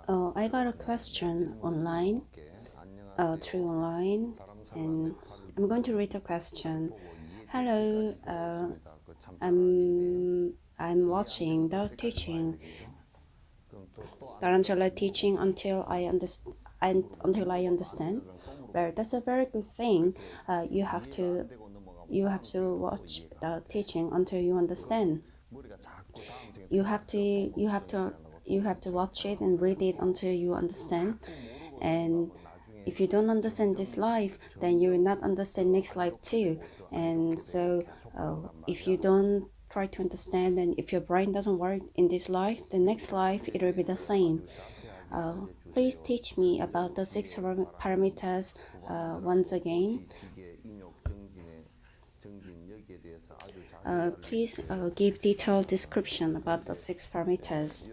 I got a question online, through online, and I'm going to read the question. Hello, I'm watching the teaching, Dharamshala teaching until I understand. Well, that's a very good thing. You have to watch the teaching until you understand. You have to watch it and read it until you understand. And if you don't understand this life, then you will not understand next life too. And so if you don't try to understand, and if your brain doesn't work in this life, the next life it will be the same. Please teach me about the six parameters once again. Please give detailed description about the six parameters.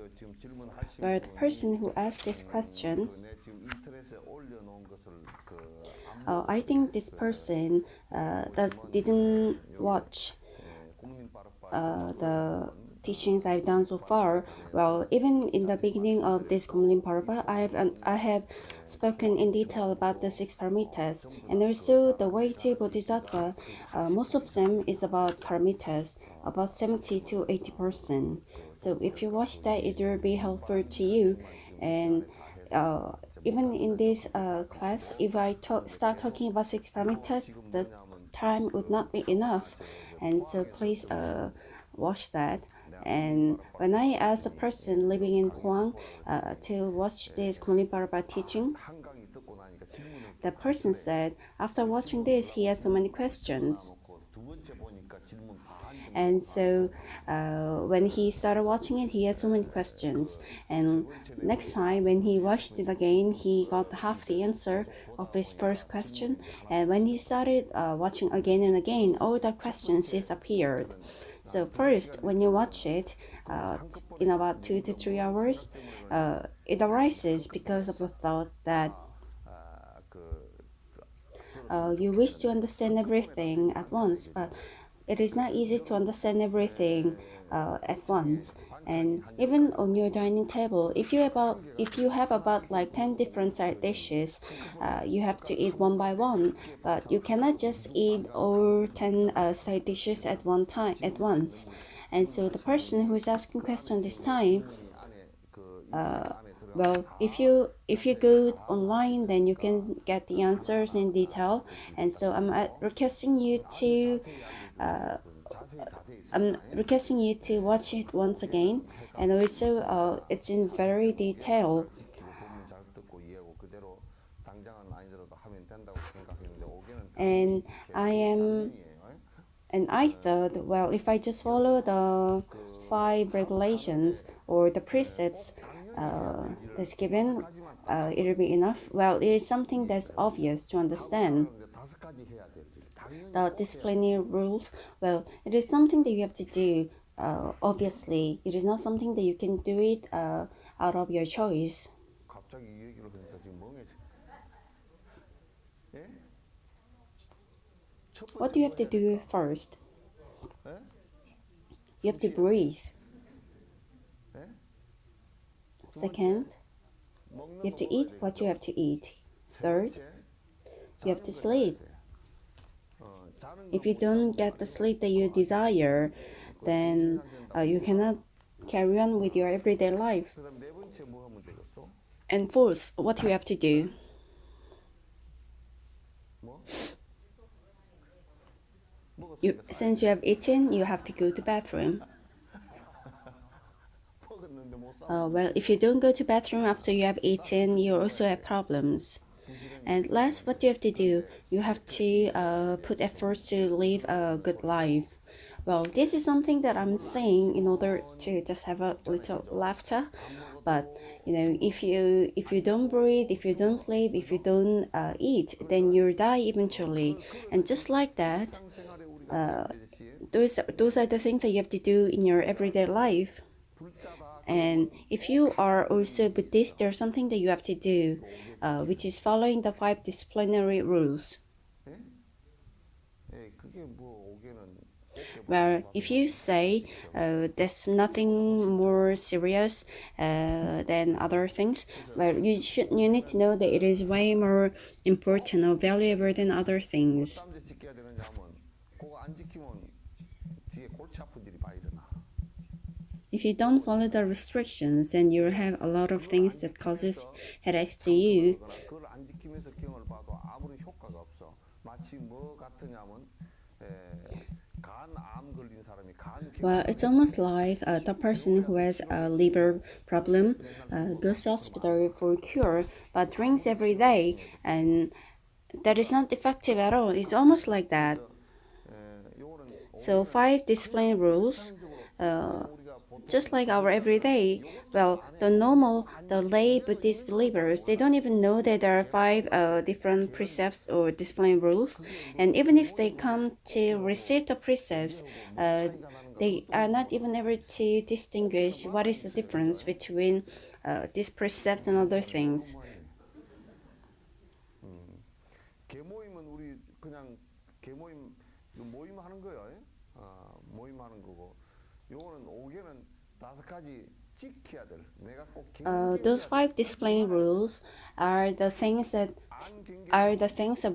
Where the person who asked this question, I think this person didn't watch the teachings I've done so far. Well, even in the beginning of this Kumlim Parva, I have spoken in detail about the six parameters, and also the way to Bodhisattva. Most of them is about parameters, about 70 to 80%. So if you watch that, it will be helpful to you. And even in this class, if I start talking about six parameters, the time would not be enough. And so please watch that. And when I asked a person living in Pohang to watch this Kumliparaba teaching, the person said after watching this, he had so many questions. And so when he started watching it, he had so many questions. And next time when he watched it again, he got half the answer of his first question. And when he started watching again and again, all the questions disappeared. So first, when you watch it in about 2 to 3 hours, it arises because of the thought that you wish to understand everything at once, but it is not easy to understand everything at once. And even on your dining table, if you have about like 10 different side dishes, you have to eat one by one. But you cannot just eat all 10 side dishes at once. And so the person who is asking question this time, well, if you go online, then you can get the answers in detail. And so I'm requesting you to watch it once again, and also it's in very detail. And I thought, well, if I just follow the 5 regulations or the precepts that's given, it will be enough. Well, it is something that's obvious to understand. The disciplinary rules, well, it is something that you have to do. Obviously, it is not something that you can do it out of your choice. What do you have to do first? You have to breathe. Second, you have to eat what you have to eat. Third, you have to sleep. If you don't get the sleep that you desire, then you cannot carry on with your everyday life. And fourth, what you have to do? Since you have eaten, you have to go to bathroom. Well, if you don't go to bathroom after you have eaten, you also have problems. And last, what do you have to do? You have to put efforts to live a good life. Well, this is something that I'm saying in order to just have a little laughter. But if you don't breathe, if you don't sleep, if you don't eat, then you'll die eventually. And just like that, those are the things that you have to do in your everyday life. And if you are also Buddhist, there's something that you have to do, which is following the 5 disciplinary rules. Well, if you say there's nothing more serious than other things, well, you need to know that it is way more important or valuable than other things. 다음 주에 지켜야 되느냐 하면 그거 안 지키면 뒤에 골치 아픈 일이 많이 일어나. If you don't follow the restrictions, then you'll have a lot of things that causes headaches to you. 그걸 안 지키면서 경험을 봐도 아무런 효과가 없어. 마치 뭐 같으냐면 간암 걸린 사람이 Well, it's almost like the person who has a liver problem goes to hospital for cure, but drinks every day, and that is not effective at all. It's almost like that. So five discipline rules. Just like our everyday, well, the lay Buddhist believers, they don't even know that there are five different precepts or discipline rules. And even if they come to receive the precepts, they are not even able to distinguish what is the difference between these precepts and other things. 개모임은 우리 그냥 개모임 모임하는 거예요. 모임하는 거고. 요거는 5개는 5가지 지켜야 될 내가 꼭 Those five discipline rules are the things that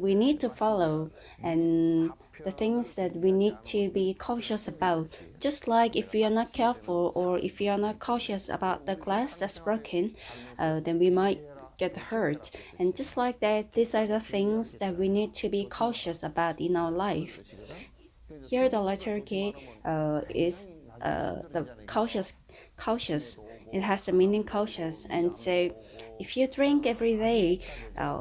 we need to follow and the things that we need to be cautious about. Just like if we are not careful or if we are not cautious about the glass that's broken, then we might get hurt. And just like that, these are the things that we need to be cautious about in our life. Here, the letter K is the cautious. It has the meaning cautious, and so if you drink every day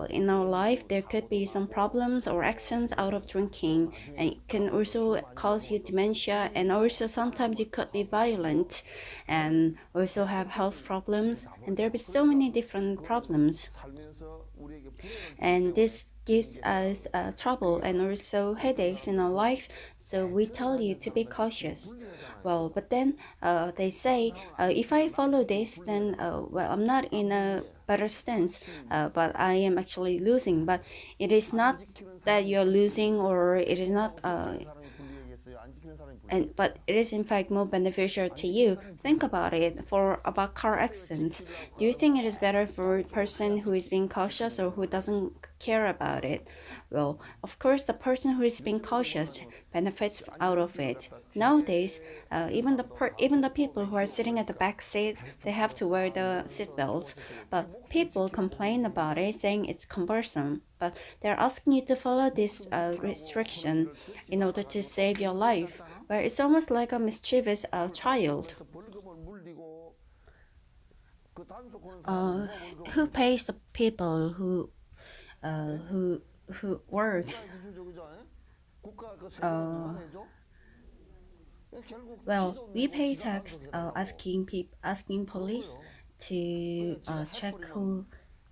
in our life, there could be some problems or actions out of drinking, and it can also cause you dementia, and also sometimes you could be violent, and also have health problems, and there be so many different problems, and this gives us trouble and also headaches in our life. So we tell you to be cautious. Well, but then they say if I follow this, then well, I'm not in a better stance, but I am actually losing. But it is not that you're losing, or it is not but it is in fact more beneficial to you. Think about it for about car accidents. Do you think it is better for a person who is being cautious or who doesn't care about it? Well, of course, the person who is being cautious benefits out of it. Nowadays, even the people who are sitting at the back seat, they have to wear the seat belts. But people complain about it, saying it's cumbersome. But they're asking you to follow this restriction in order to save your life. Where it's almost like a mischievous child. Who pays the people who works? Well, we pay tax asking police to check who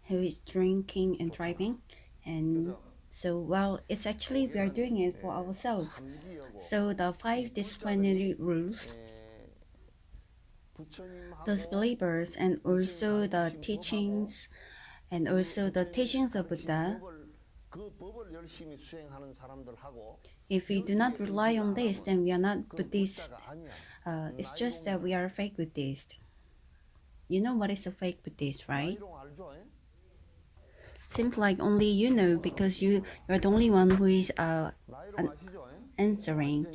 is drinking and driving, and so well, it's actually we are doing it for ourselves. So the five disciplinary rules, those believers, and also the teachings of Buddha. If we do not rely on this, then we are not Buddhist. It's just that we are fake Buddhist. You know what is a fake Buddhist, right? Seems like only you know because you're the only one who is answering.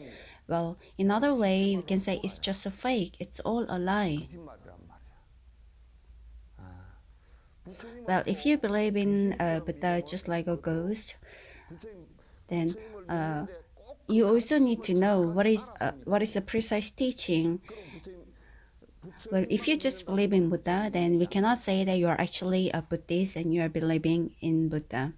Well, in other way, we can say it's just a fake. It's all a lie. Well, if you believe in Buddha just like a ghost, then you also need to know what is the precise teaching. Well, if you just believe in Buddha, then we cannot say that you are actually a Buddhist and you are believing in Buddha.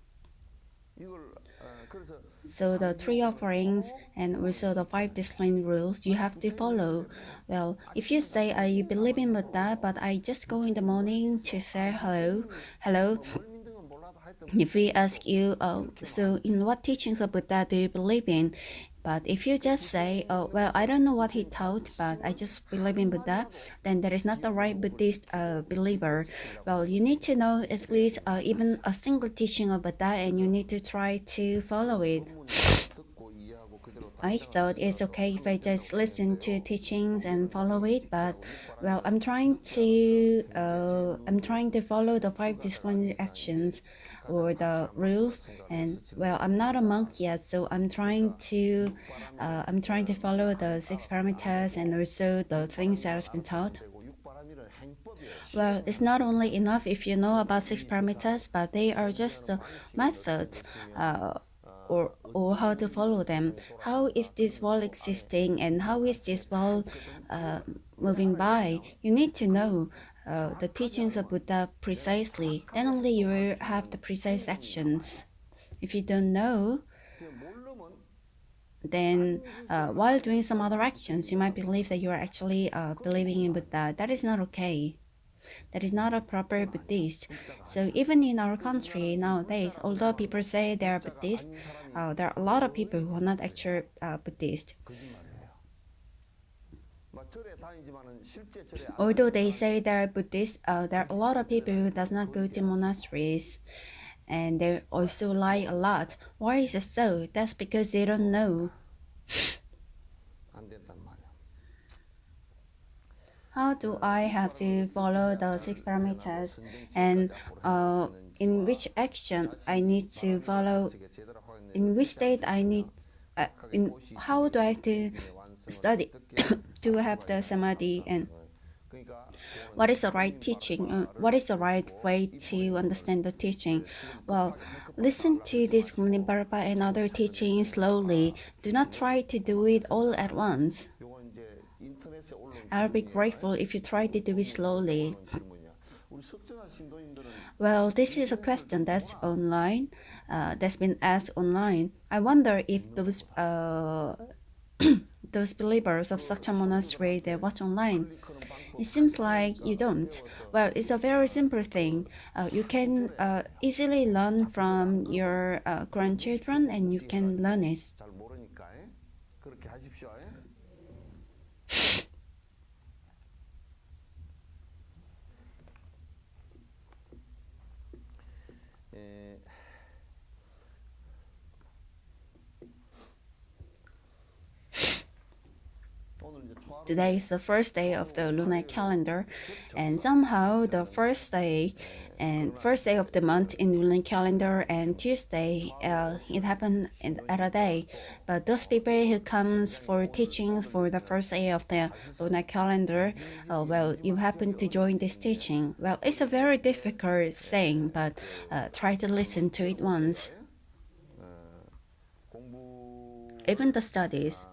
So the three offerings and also the five discipline rules you have to follow. Well, if you say you believe in Buddha, but I just go in the morning to say hello. If we ask you, so in what teachings of Buddha do you believe in? But if you just say, oh, well, I don't know what he taught, but I just believe in Buddha, then that is not the right Buddhist believer. Well, you need to know at least even a single teaching of Buddha, and you need to try to follow it. I thought it's okay if I just listen to teachings and follow it, but well, I'm trying to follow the five disciplinary actions or the rules, and well, I'm not a monk yet, so I'm trying to follow the six parameters and also the things that has been taught. Well, it's not only enough if you know about six parameters, but they are just the methods uh, or how to follow them. How is this world existing and how is this world uh, moving by? You need to know the teachings of Buddha precisely. Then only you will have the precise actions. If you don't know, then while doing some other actions, you might believe that you are actually believing in Buddha. That is not okay. That is not a proper Buddhist. So even in our country nowadays, although people say they are Buddhist, there are a lot of people who are not actual Buddhist. Although they say they are Buddhist, there are a lot of people who does not go to monasteries, and they also lie a lot. Why is it so? That's because they don't know. How do I have to follow the six parameters and uh, in which action I need to follow, in which state I need, in how do I have to study to have the samadhi, and what is the right teaching, what is the right way to understand the teaching. Well, listen to this Kumlimparpa and other teachings slowly. Do not try to do it all at once. I'll be grateful if you try to do it slowly. Well, this is a question that's online, that's been asked online. I wonder if those believers of such a monastery they watch online. It seems like you don't. Well, it's a very simple thing. You can easily learn from your grandchildren, and you can learn it. Today is the first day of the lunar calendar, and somehow the first day of the month in lunar calendar and Tuesday, it happened at a day. But those people who comes for teachings for the first day of the lunar calendar, well, you happen to join this teaching. Well, it's a very difficult thing, but try to listen to it once. Even the studies.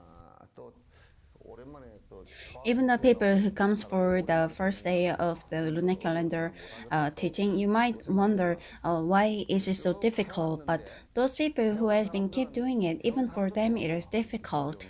Even the people who comes for the first day of the lunar calendar teaching, you might wonder why is it so difficult. But those people who has been keep doing it, even for them it is difficult.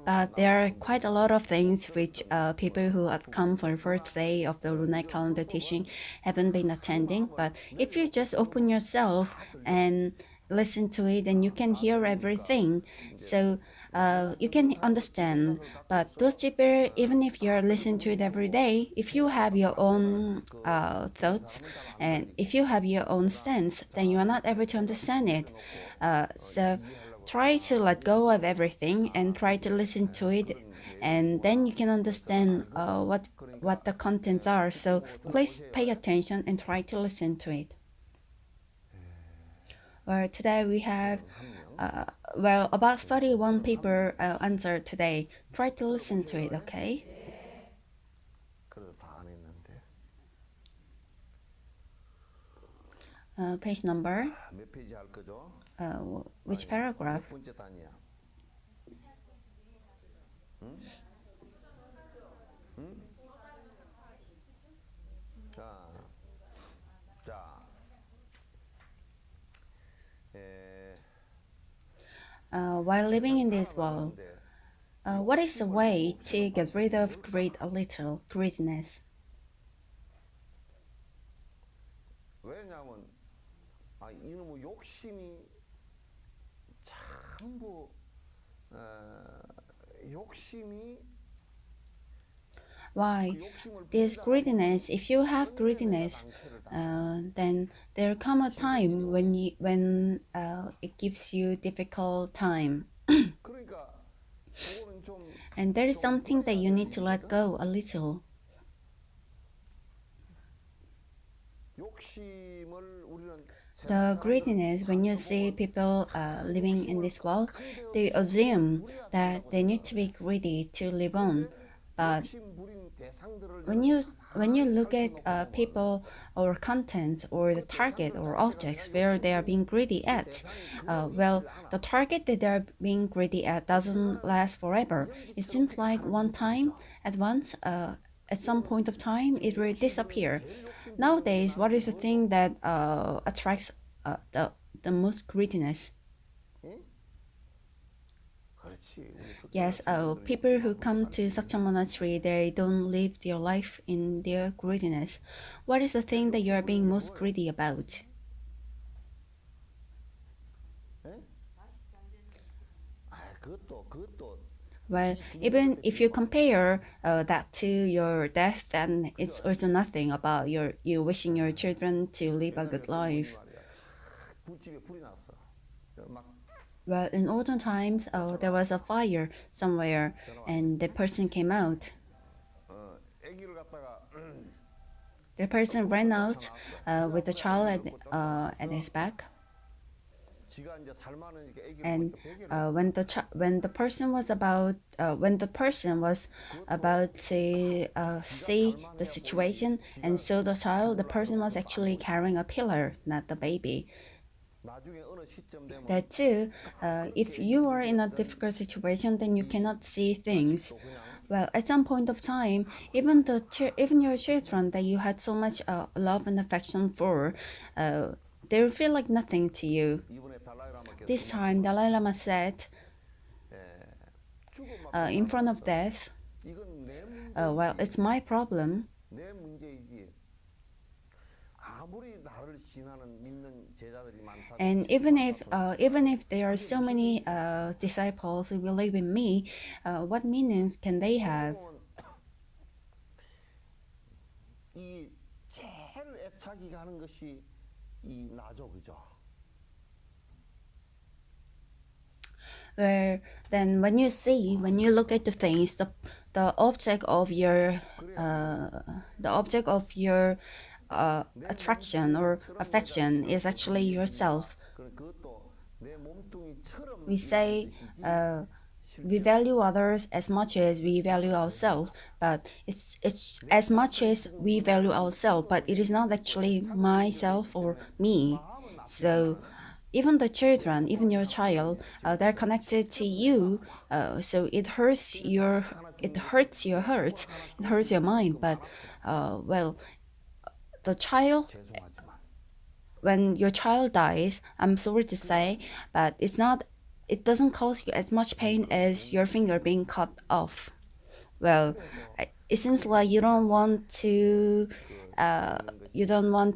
But there are quite a lot of things which people who have come for the first day of the lunar calendar teaching haven't been attending. But if you just open yourself and listen to it, then you can hear everything. So you can understand. But those people, even if you're listening to it every day, if you have your own thoughts and if you have your own stance, then you are not able to understand it. So try to let go of everything and try to listen to it, and then you can understand what the contents are. So please pay attention and try to listen to it. Well, today we have about 31 people answered today. Try to listen to it, okay? Page number, which paragraph? While living in this world, what is the way to get rid of greed a little, greediness? 왜냐하면 이놈의 욕심이 전부 욕심이 Why? 그 욕심을 This 부리다 보면 greediness, if you have 언젠가 greediness, 낭패를 당해. then there come a time 힘든 when 일인데. it gives you difficult time, 그러니까 그거는 좀 and there is 좀 something that 버려야 you 될 need to let 일이거든. go a little. 욕심을 우리는 세상 The 사람들은 greediness, when you 상처 see 보면 people 큰 living in 욕심을 this world, they 끈데없이 욕심을 assume 부려야 that 산다고 they need 생각을 to 해. be greedy to live on. 그런데 But 욕심 부린 대상들을 when 여러분 you when you 가만히 look at 살펴놓고 보면 people or content or the 그 target 대상들 or 자체가 objects 내가 where they 욕심 are 부린 being greedy 그 at, 대상이 그대로 well, 있질 the 않아. target that they are being greedy at 그 doesn't 인간은 last forever. It 연기처럼 seems 휙 like one 사라지기 time, 때문이죠. at once, at some 여러분 point of time, 지금 it will 욕심 부리는 게 disappear. 제일 욕심 부리는 게 Nowadays, what 나한테 is the 뭐죠? thing that attracts the most greediness? 응? 그렇지. 우리 석정 Yes, 학생들은 people 욕심 who 안 부리고 come to 살지. such a monastery, they don't live their life in their greediness. What is the 제일 thing that you 욕심 are 부리는 being 게 most 뭐예요? greedy about? 예? 아, 그것도 Well, 지 even 죽음할 때 if 그거 you 말고. compare that to your death, then it's 그죠? also nothing about you wishing your children to live a 옛날에 good 어떤 분이 life. 말이야. 불집에 불이 났어. 막 Well, in olden times, there was a 쫓아나왔어. fire somewhere, 전화 왔네. and the person came out. 아기를 갖다가 The person ran 불러서 out 쫓아나왔어. with the 부랴부랴 child 애기를 업고 at his 쫓아나와서 back. 지가 이제 살만하니까 아기를 And 보니까 베개를 줬다. when the person was about when the person was 그것도 about to 지가 see the 살만해야 보이지. situation and 지가 saw the child, the 죽을라 person 그러면 was 그것도 안 actually 보이고. carrying a pillar, not the baby. 나중에 어느 시점 되면 That too, 그렇게 if 애기 you are in a 중지했던 difficult situation, then you 이 cannot see things. 자식도 그냥 Well, at some point of time, even your children that you had so much love and affection for, they will feel like nothing to you. 이번에 달라이라마께서 그 This time, 말씀을 Dalai 하셨어. Lama said 죽음 앞에 in front of 나타나서 death, 이건 내 well, 문제이지. it's my problem. 내 문제이지. 아무리 나를 신하는 믿는 제자들이 많다. And even if there are so many disciples who believe in me, what meanings can they have? 이 제일 애착이 가는 것이 이 나죠, 그죠? Where then when you look at the things, the object of your the object of your attraction or affection is actually yourself. 그것도 내 몸뚱이처럼 We say 뜻이지. we value others as much as we value ourselves, but it's as much as we value ourselves, but it is not actually myself or me. So even the children, even your child, they're connected to you. So it hurts your heart, it hurts your mind. But well, the child 죄송하지만 when your child dies, I'm sorry to say, but it doesn't cause you as much pain as your finger being cut off. Well, it seems like uh, you don't want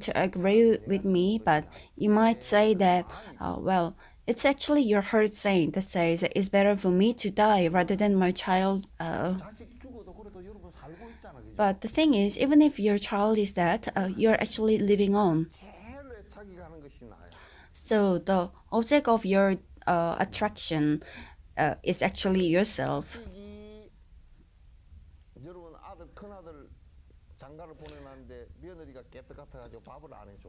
to agree with me, but you might say that, well, it's actually your heart saying that says that it's better for me to die rather than my child. 자식 죽어도 그래도 여러분 살고 있잖아, 그죠? But the thing is, even if your child is dead, you're actually living on. 제일 애착이 가는 것이 나야. So the object of your attraction is actually yourself. 이 여러분 큰 아들 장가를 보내놨는데 며느리가 깨끗 같아가지고 밥을 안 해줘.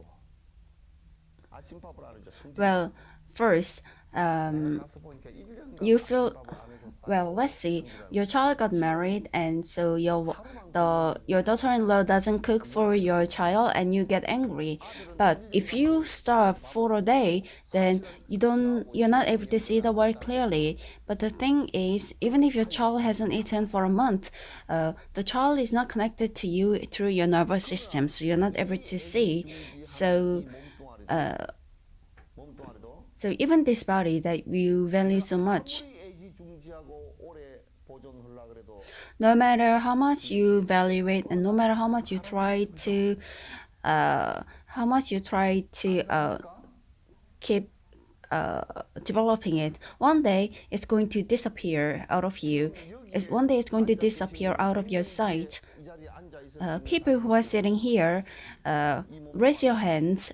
아침밥을 안 해줘. Well, first, 내가 가서 보니까 1년간 you feel 아침밥을 안 해줬다. well. Let's see. Your child got married, and so your daughter-in-law doesn't cook for your child, and you get angry. But if you starve for a day, then you're not able to see the world clearly. But the thing is, even if your child hasn't eaten for a month, the child is not connected to you through your nervous system, so you're not able to see. So 몸뚱아리도 so even this body that you value so much, 아무리 애지중지하고 오래 보존하려 그래도 no matter how much you value it and no matter how much you try to keep developing it, one day it's going to disappear out of you. One day it's going to disappear out of your sight. 자리에 앉아 있을 수 있는 people who are 자신들이 sitting here, 이 몸도 raise your hands.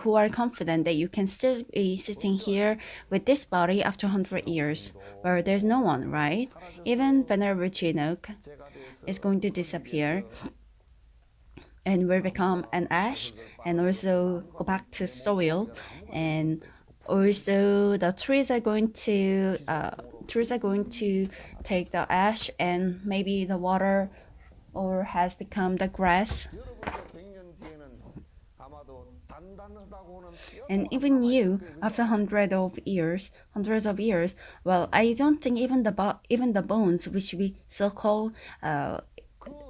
Who are confident that you can still be sitting here with this body after 100 years? Well, there's no one, right? Even 사라져서 Venerable Jinok 재가 is 돼서 going to 흙이 disappear 돼서 and will become 나무가 an ash 흙을 and 빨아들여서 also go 나무가 back to 내 soil, 몸뚱이가 나무가 될 and 수밖에 없어. 그 풀이 also the trees are going to take the ash and maybe the water or has become the grass. 여러분도 100년 뒤에는 아마도 단단하다고 하는 And 뼈도 안 even 남아 있을 you, 거예요. after 그죠? hundreds of years, well, I don't think even the bones, which we so call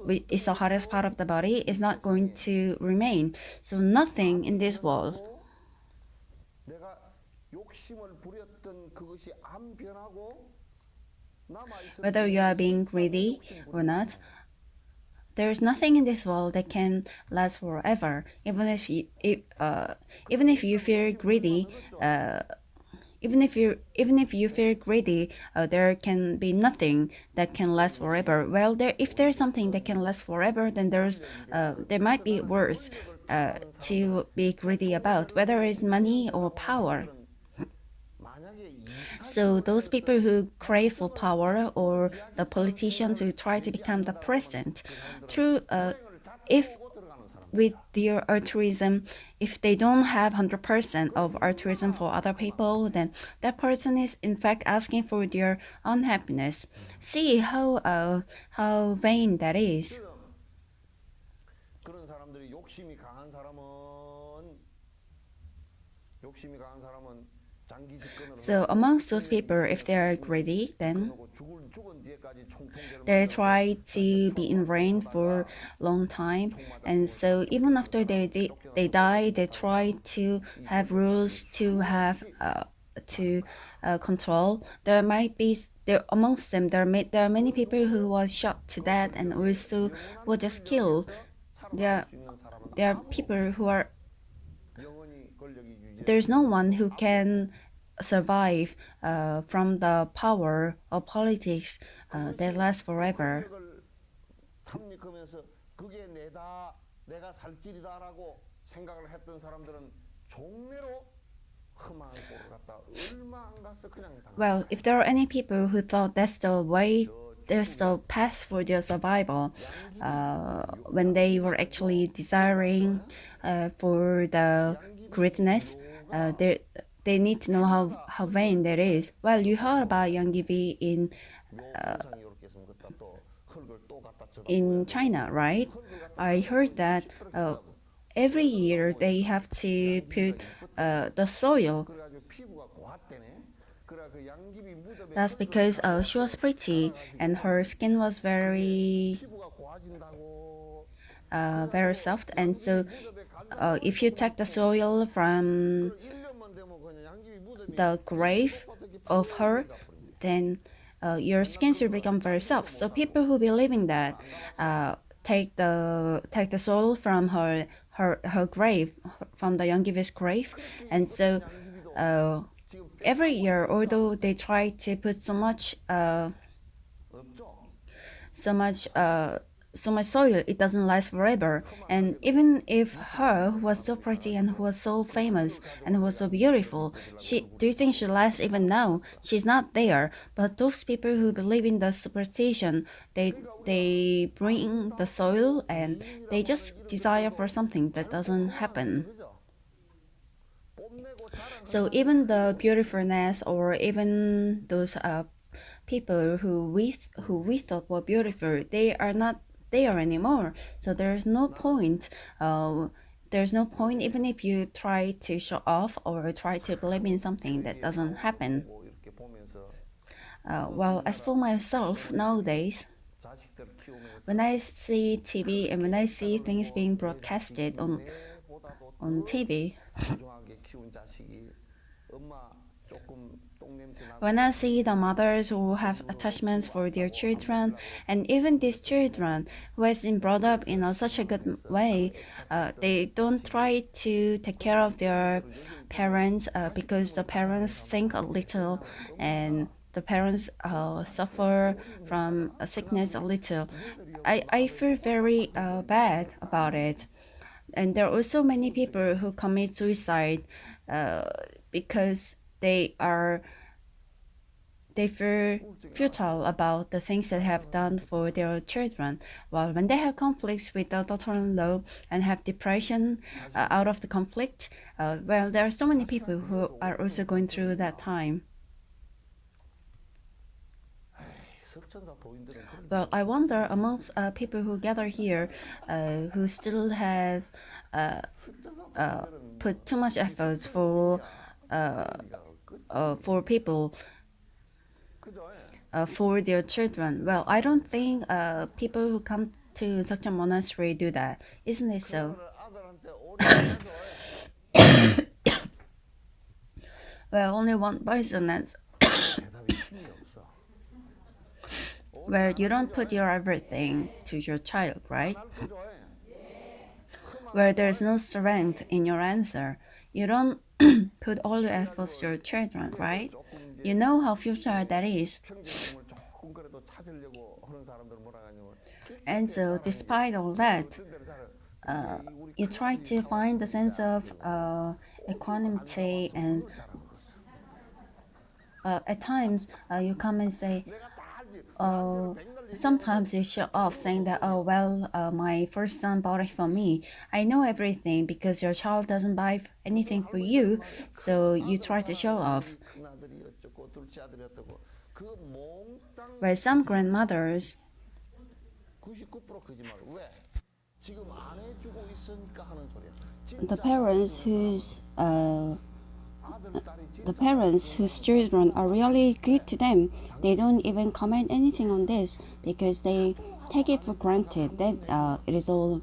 그 is the hardest part of the body, 이 is not going 세상에 to remain. So nothing in 암이 this world, 변하고 내가 욕심을 부렸던 그것이 안 변하고 남아 있을 수 whether you 있는 are 것이 being 있다고 greedy 욕심 or 부리는 not, 사람. there's nothing in this world that can last forever. Even if you feel 욕심 부리면 greedy, 늦었죠. even if you feel greedy, there can be nothing that can last forever. Well, if there's something that can last forever, then there might be worth 탐하는 to 사람들은 be greedy about, whether it's money or power. 만약에 So 이타적으로 those 해서 people who crave for 백성을 power, or the 이야기하는 politicians who 생각을 try to 내지 become the 않는다 그러면 president, 그 사람들은 through 불행을 자체 if 오고 들어가는 with 사람들이다. their altruism, if they don't have 100% of altruism for other people, then that person is in fact asking for their unhappiness. See how vain that is. 그런 사람들이 욕심이 강한 사람은 장기 집권을 So 하고 amongst those 생명이 people, if they are greedy, then 집권하고 죽은 뒤에까지 총통제를 they 만들어서 try 자기가 to be in 총만 reign 하다가 for long time, 총 맞아 and 죽을 so 때 even 쫓겨나는 after 사람, they 쫓겨나서 die, 권력을 they 찬 try 사람, to 이 have 권력을 rules 가지고 to have 수없이 to 많은 거야. control. There might be there amongst them there are many people who was shot to death and also 영원한 were just killed. 권력에서 There 살아남을 are 수 있는 사람은 there are 아무도 people 없어. who are 영원히 권력이 유지될 there's 수 no 있는 one 사람은 who 아무도 없어. can survive from the power of politics that lasts forever. 권력을 탐닉하면서 그게 내가 살 길이다라고 생각을 했던 사람들은 종래로 험한 꼴을 갖다 얼마 안 가서 그냥 Well, 당하는 if there are any people who thought that's the way, that's the path for their survival, when they were actually desiring for the greatness, they need to know how vain that is. Well, you heard about Yang in 묘 동상이 이렇게 있으면 그다 또 흙을 또 갖다 쳐다 in China, right? 흙을 갖다 I heard that 수십 트럭 쳐다 every year they have to put the soil. 그래가지고 피부가 고왔대네. 그래 그 양귀비 무덤에 That's 흙을 because she was 깔아서 pretty and her skin was very 피부가 고와진다고. very soft, and so 양귀비 무덤에 간다고 if you take the soil from 1년만 되면 그냥 양귀비 무덤이 the grave of her, then your skin should become very soft. So people who believe in that take the soul from her grave, from the Younggivi's grave, and so every year, although they try to put so much 없죠. so much so much soil, it doesn't last forever. And even if her, who was so pretty and who was so famous and who was so beautiful, do you think she lasts even now? She's not there. But those people who believe in the superstition, they bring the soil and they just desire for something that doesn't happen. 그죠? 뽐내고 So 자랑하는 even the beautifulness, or even those people who we thought were beautiful, they are not there anymore. So there's no point. There's no point even if you try to show off or try to believe in something that doesn't happen. 거 이렇게 보면서 Well, as for myself nowadays, 자식들 키우면서 when I see TV and when I see things being broadcasted 내보다도 on 더 TV, 소중하게 키운 자식이 엄마 조금 똥냄새 나고 when I see the mothers who have attachments for their children, and even these children who has been brought up in such a good way, they don't try to take care of their parents because the parents think a little, and the parents suffer from a sickness a little. I feel very bad about it. And there are also many people who commit suicide uh, because they feel futile about the things they have done for their children. Well, when they have conflicts with the daughter-in-law and have depression out of the conflict, well, there are so many people who are also going through that time. Well, I wonder amongst people who gather here, who still have uh, put too much efforts for people for their children. Well, I don't think people who come to such a monastery do that, isn't it so? Well, only one person has where you don't put your everything to your child, right? Where there's no strength in your answer. You don't put all your efforts to your children, right? You know how futile that is. And so, despite all that, you try to find the sense of equanimity, and at times you come and say, oh, sometimes you show off saying that, oh, well, my first son bought it for me. I know everything because your child doesn't buy anything for you, so you try to show off. Where some grandmothers, the parents whose the parents whose children are really good to them, they don't even comment anything on this because they take it for granted that it is all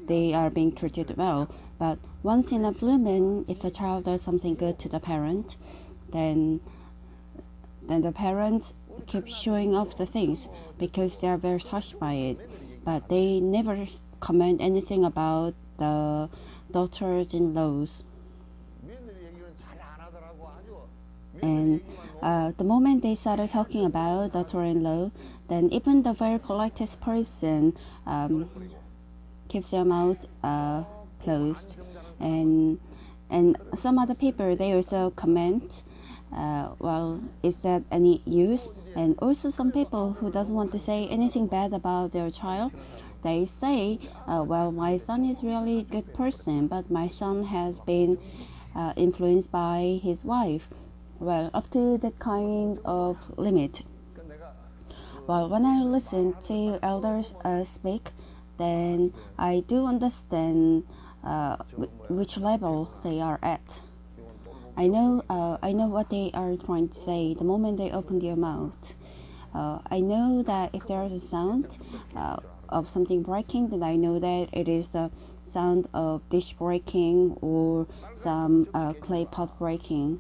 they are being treated well. But once in a blue moon, if the child does something good to the parent, then the parents keep showing off the things because they are very touched by it. But they never comment anything about the daughters-in-laws. And the moment they started talking about daughter-in-law, then even the very politest person keeps their mouth closed, and some other people they also comment, well, is that any use? And also some people who doesn't want to say anything bad about their child, they say, well, my son is really a good person, but my son has been influenced by his wife. Well, up to that kind of limit. Well, when I listen to elders speak, then I do understand which level they are at. I know what they are trying to say the moment they open their mouth. I know that if there is a sound of something breaking, then I know that it is the sound of dish breaking or some clay pot breaking.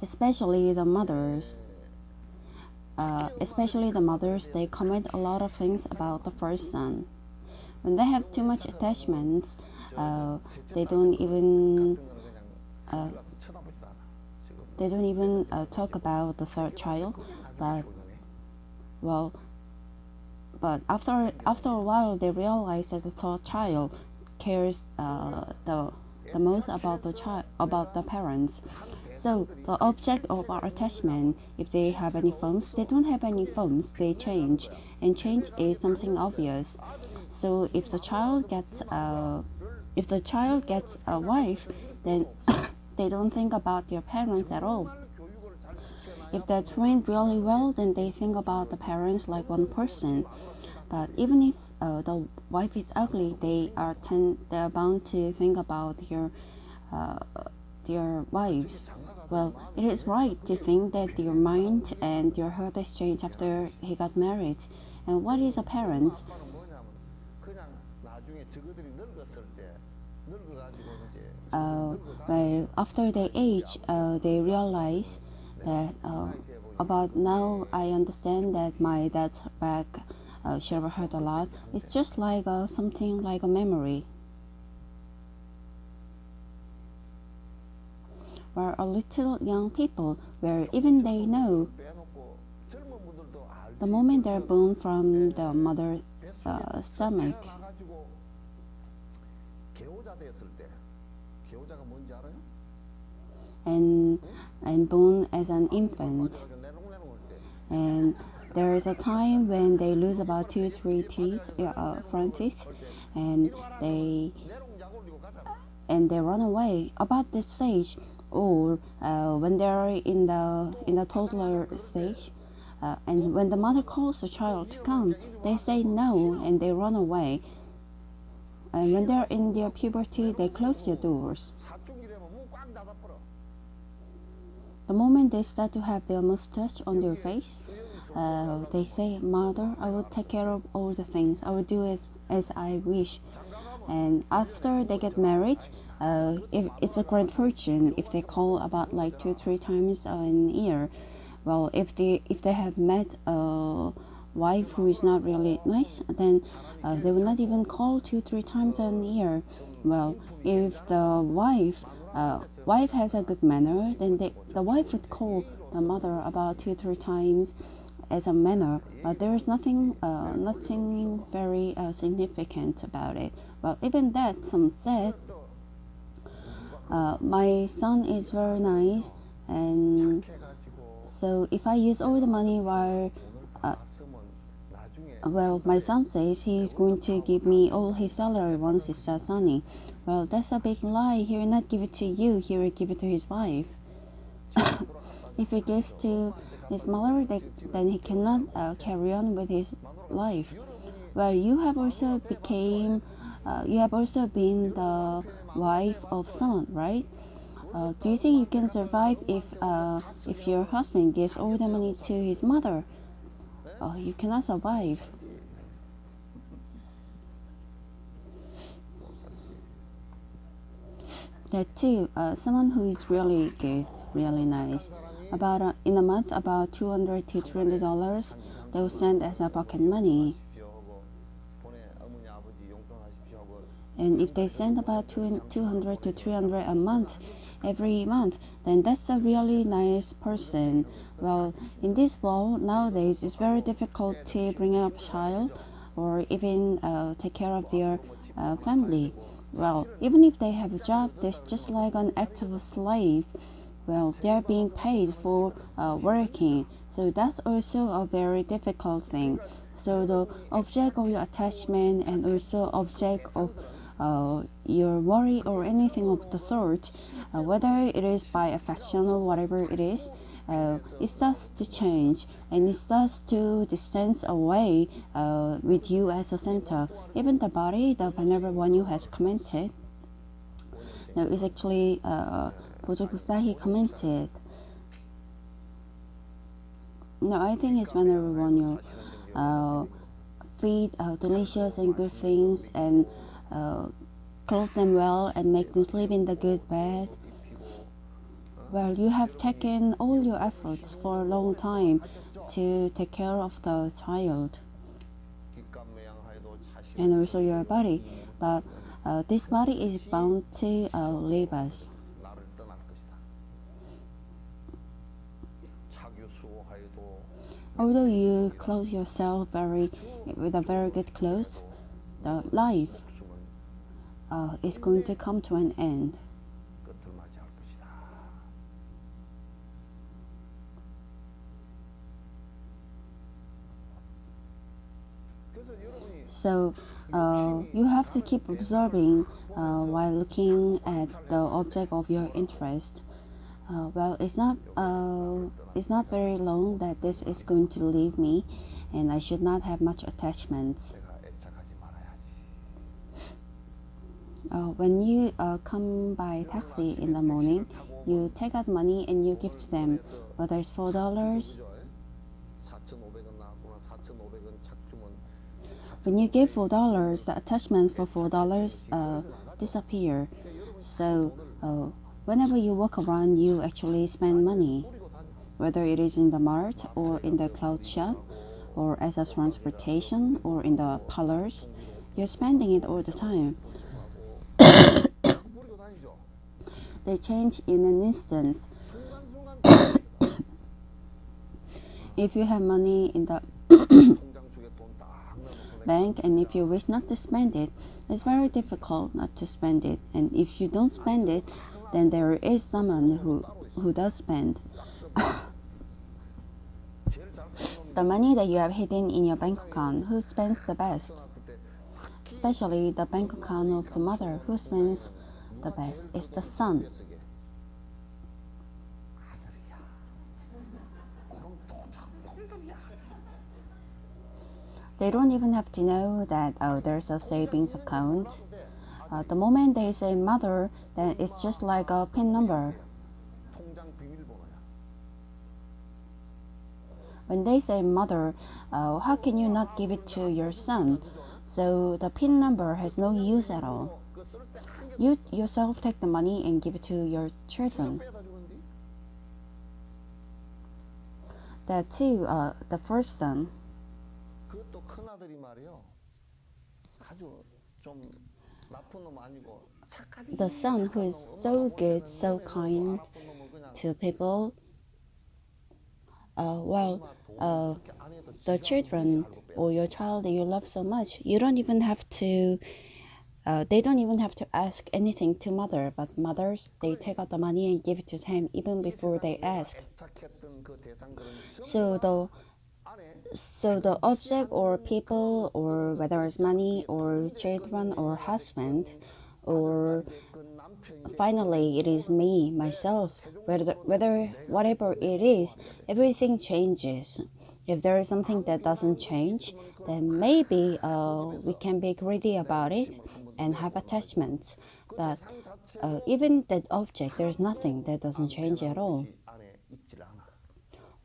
Especially the mothers. Especially the mothers, they comment a lot of things about the first son. When they have too much attachments, they don't even uh, talk about the third child. But well, but after a while, they realize that the third child cares the most about the parents. So the object of our attachment, if they have any forms, they don't have any forms, they change, and change is something obvious. So if the child gets a wife, then they don't think about their parents at all. If they're trained really well, then they think about the parents like one person. But even if the wife is ugly, they are bound to think about uh, their wives. Well, it is right to think that your mind and your heart has changed after he got married. And what is a parent? Well, after they age, they realize that about now I understand that my dad's back should have hurt a lot. It's just like something like a memory. Where a little young people, where even they know The moment they're born from the 에, mother 뱃속에서 stomach 태어나가지고 개호자 됐을 때 개호자가 뭔지 알아요? and born as an 맞아, infant, 내롱내롱할 때 and there is a time when they lose about 2-3 teeth, front teeth, and 이리 와라 they 그러면 내롱 약 올리고 가잖아. run away about this stage, or when they are in the toddler stage, and when the mother calls the child to come, they say no and they run away. And when they are in their puberty, they close their doors. 사춘기 되면 문 꽉 닫아버려. The moment they start to have their mustache on their face, they say, "Mother, I will take care of all the things. I will do as I wish." And after they get married, if it's a great fortune if they call about like 2-3 times in a year. Well, if they have met a wife who is not really nice, then they will not even call 2-3 times in a year. Well, if the wife has a good manner, then the wife would call the mother about 2-3 times as a manner, but there is nothing very significant about it. Well, even that, some said, my son is very nice, and so if I use all the money while well, my son says he's going to give me all his salary once he starts sunny. Well, that's a big lie. He will not give it to you. He will give it to his wife. If he gives to his mother, then he cannot carry on with his life. Well, you have also been the wife of someone, right? Do you think you can survive if your husband gives all the money to his mother? You cannot survive. That too, someone who is really good, really nice. About in a month, about $200 to $300, they will send as a pocket money. And if they send about 200 to 300 a month, every month, then that's a really nice person. Well, in this world nowadays, it's very difficult to bring up a child or even take care of their family. Well, even if they have a job, that's just like an act of a slave. Well, they're being paid for working, so that's also a very difficult thing. So the object of your attachment and also object of your worry or anything of the sort, whether it is by affection or whatever it starts to change and it starts to distance away with you as a center. Even the body, the whenever one you has commented, no, it's actually Bojogusahi commented. No, I think it's whenever one you feed delicious and good things and clothe them well and make them sleep in the good bed. Well, you have taken all your efforts for a long time to take care of the child and also your body, but this body is bound to leave us. Although you clothe yourself with a very good clothes, the life is going to come to an end. So you have to keep observing while looking at the object of your interest. Well, it's not very long that this is going to leave me, and I should not have much attachments. When you come by taxi in the morning, you take out money and you give to them, whether it's $4. When you give $4, the attachment for $4 disappear. So whenever you walk around, you actually spend money, whether it is in the mart or in the clothes shop or as a transportation or in the parlors. You're spending it all the time. They change in an instant. If you have money in the bank, and if you wish not to spend it, it's very difficult not to spend it. And if you don't spend it, then there is someone who does spend. The money that you have hidden in your bank account, who spends the best? Especially the bank account of the mother, who spends the best? It's the son. They don't even have to know that there's a savings account. The moment they say mother, then it's just like a PIN number. When they say mother, how can you not give it to your son? So the PIN number has no use at all. You yourself take the money and give it to your children. That too, the first son. 그것도 큰 아들이 말이요. 아주 좀 나쁜 놈 아니고 착하지. The son who is so good, so kind to people. The children or your child that you love so much, you don't even have to. They don't even have to ask anything to mother, but mothers, they take out the money and give it to them even before they ask. So the object or people, or whether it's money or children or husband, or finally it is me, myself, whatever it is, everything changes. If there is something that doesn't change, then maybe we can be greedy about it and have attachments. But even that object, there's nothing that doesn't change at all.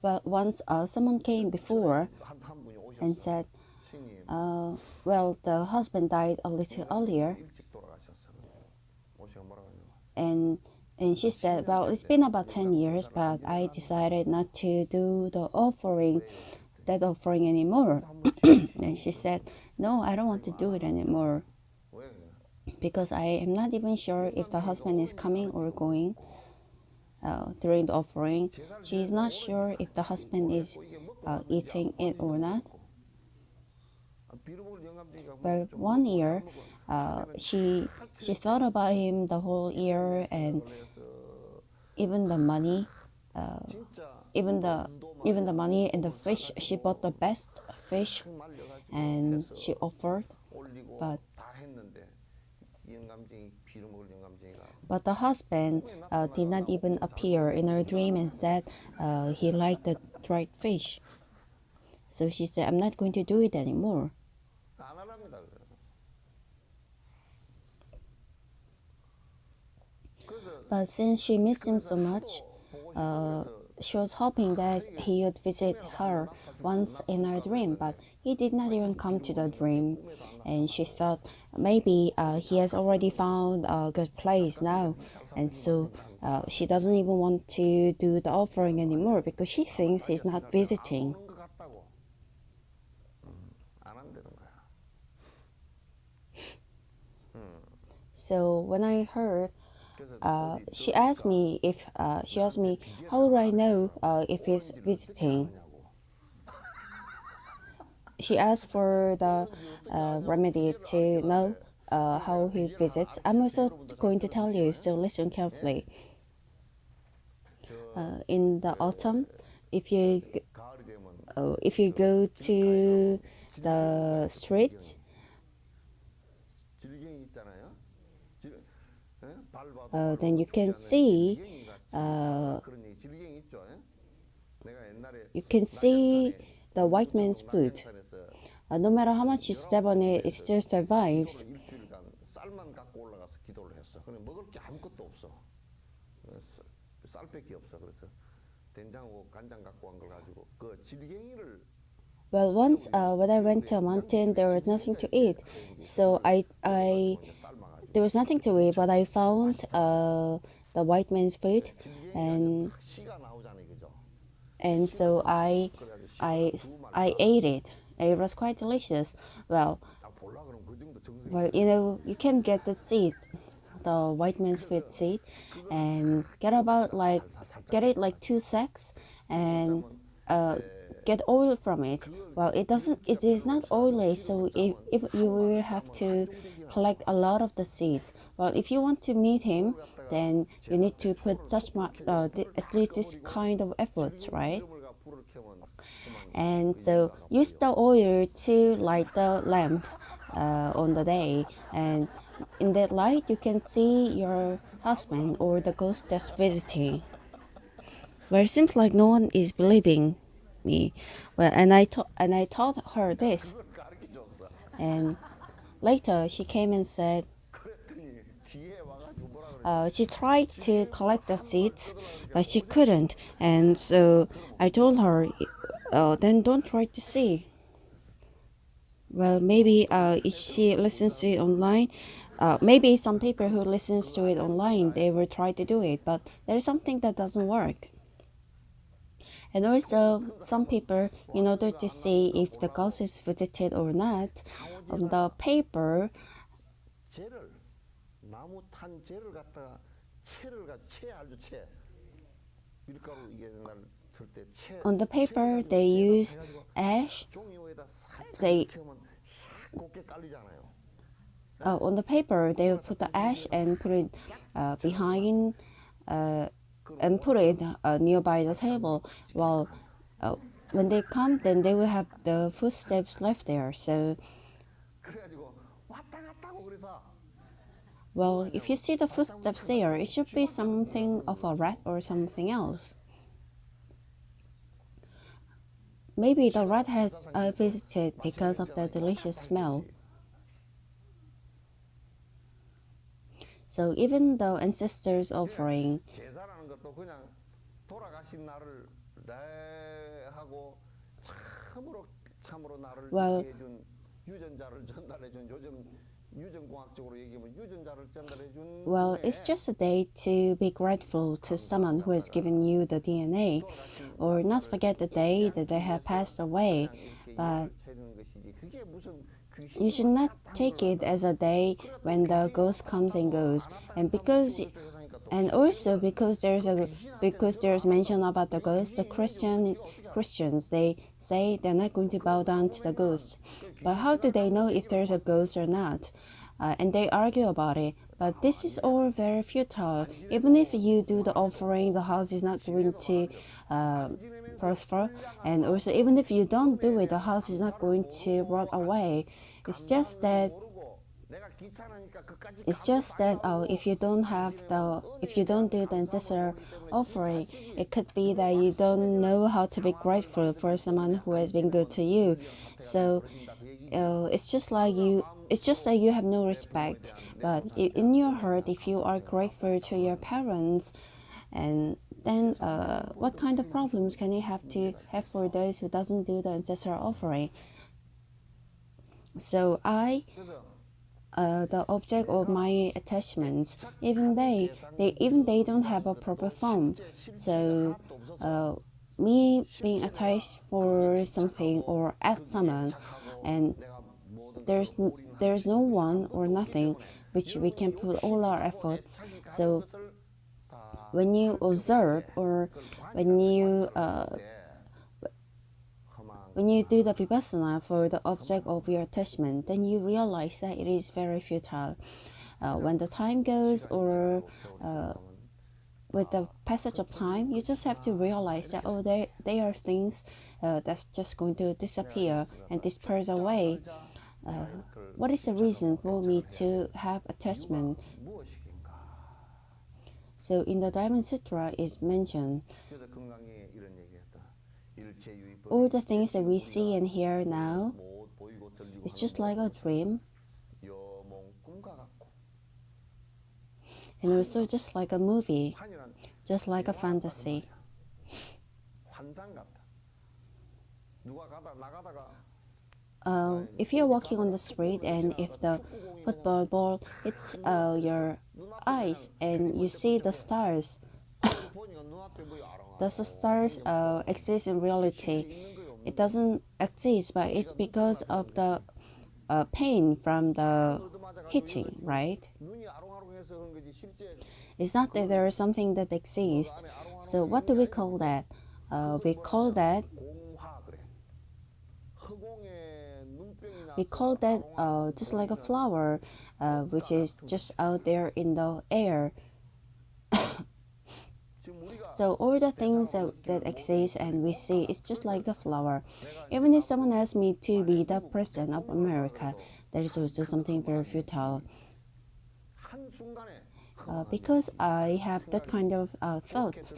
Well, once someone came before and said, well, the husband died a little earlier. And she said, well, it's been about 10 years, but I decided not to do that offering anymore. And she said, no, I don't want to do it anymore, because I am not even sure if the husband is coming or going during the offering. She is not sure if the husband is eating it or not. But one year, she thought about him the whole year, and even the money, even the money and the fish. She bought the best fish, and she offered, but the husband did not even appear in her dream and said he liked the dried fish. So she said, I'm not going to do it anymore. But since she missed him so much, she was hoping that he would visit her once in her dream, but he did not even come to the dream. And she thought maybe he has already found a good place now, and so she doesn't even want to do the offering anymore because she thinks he's not visiting. So when I heard, she asked me how would I know if he's visiting. She asked for the remedy to know how he visits. I'm also going to tell you, so listen carefully. In the autumn, if you go to the street, then you can see the white man's foot. No matter how much you step on it, it still survives. Well, once when I went to a mountain, there was nothing to eat, so there was nothing to eat, but I found the white man's food, and so I ate it. It was quite delicious. Well, you can get the seed, the white man's food seed, and get it like 2 sacks, and get oil from it. Well, it is not oily, so if you will have to collect a lot of the seeds. Well, if you want to meet him, then you need to put at least this kind of efforts, right? And so use the oil to light the lamp on the day, and in that light you can see your husband or the ghost that's visiting. Well, it seems like no one is believing me. Well, and I taught her this, 그걸 가르쳐 줬어. and later she came and said 그랬더니 뒤에 와가지고 뭐라 그래? she tried to collect the seeds, but she couldn't, and so I told her, then don't try to see. Well, maybe if she listens to it online, maybe some people who listens to it online, they will try to do it, but there's something that doesn't work. And also, some people, in order to see if the ghost is visited or not, on the paper, 재를 나무 탄 재를 갖다가 채 알죠 채 밀가루 이게 옛날 들때 채 on the paper they use ash. 종이 위에다 살짝 They 이렇게 하면 곱게 깔리잖아요. on the paper they will put the ash and put it behind and put it nearby the table. Well, when they come, then they will have the footsteps left there. So, 그래가지고 왔다 갔다 하고 그래서 well, if you see the footsteps there, it should be something of a rat or something else. Maybe the rat has visited because of the delicious smell. So even the ancestors' offering, 제사라는 것도 그냥 돌아가신 나를 내 하고 참으로 나를 Well, 해준 유전자를 전달해준 요즘 유전공학적으로 얘기하면 유전자를 전달해준 well, it's just a day to be grateful to someone who has given you the DNA, or not forget the day that they have passed away. But 그게 무슨 you should not take it as a day when the ghost comes and goes, and also because there's mention about the ghost, the Christians, they say they're not going to bow down to the ghost. But how do they know if there's a ghost or not? And they argue about it. But this is all very futile. Even if you do the offering, the house is not going to prosper. And also, even if you don't do it, the house is not going to rot away. It's just that if you don't do the ancestral offering, it could be that you don't know how to be grateful for someone who has been good to you. So it's just like you have no respect. But in your heart, if you are grateful to your parents, and then what kind of problems can you have for those who doesn't do the ancestral offering? So the object of my attachments, even they don't have a proper form. So me being attached for something or at someone, and there's no one or nothing which we can put all our efforts. So when you observe, or when you do the vipassana for the object of your attachment, then you realize that it is very futile. When the time goes, or with the passage of time, you just have to realize that they are things that's just going to disappear and disperse away. What is the reason for me to have attachment? So in the Diamond Sutra is mentioned, all the things that we see and hear now, it's just like a dream, and also just like a movie, just like a fantasy. If you're walking on the street and if the football ball hits your eyes and you see the stars, does the stars exist in reality? It doesn't exist, but it's because of the pain from the hitting, right? It's not that there is something that exists. So what do we call that? We call that we call that just like a flower, which is just out there in the air. So all the things that exist and we see is just like the flower. Even if someone asks me to be the president of America, that is also something very futile. Because I have that kind of thoughts.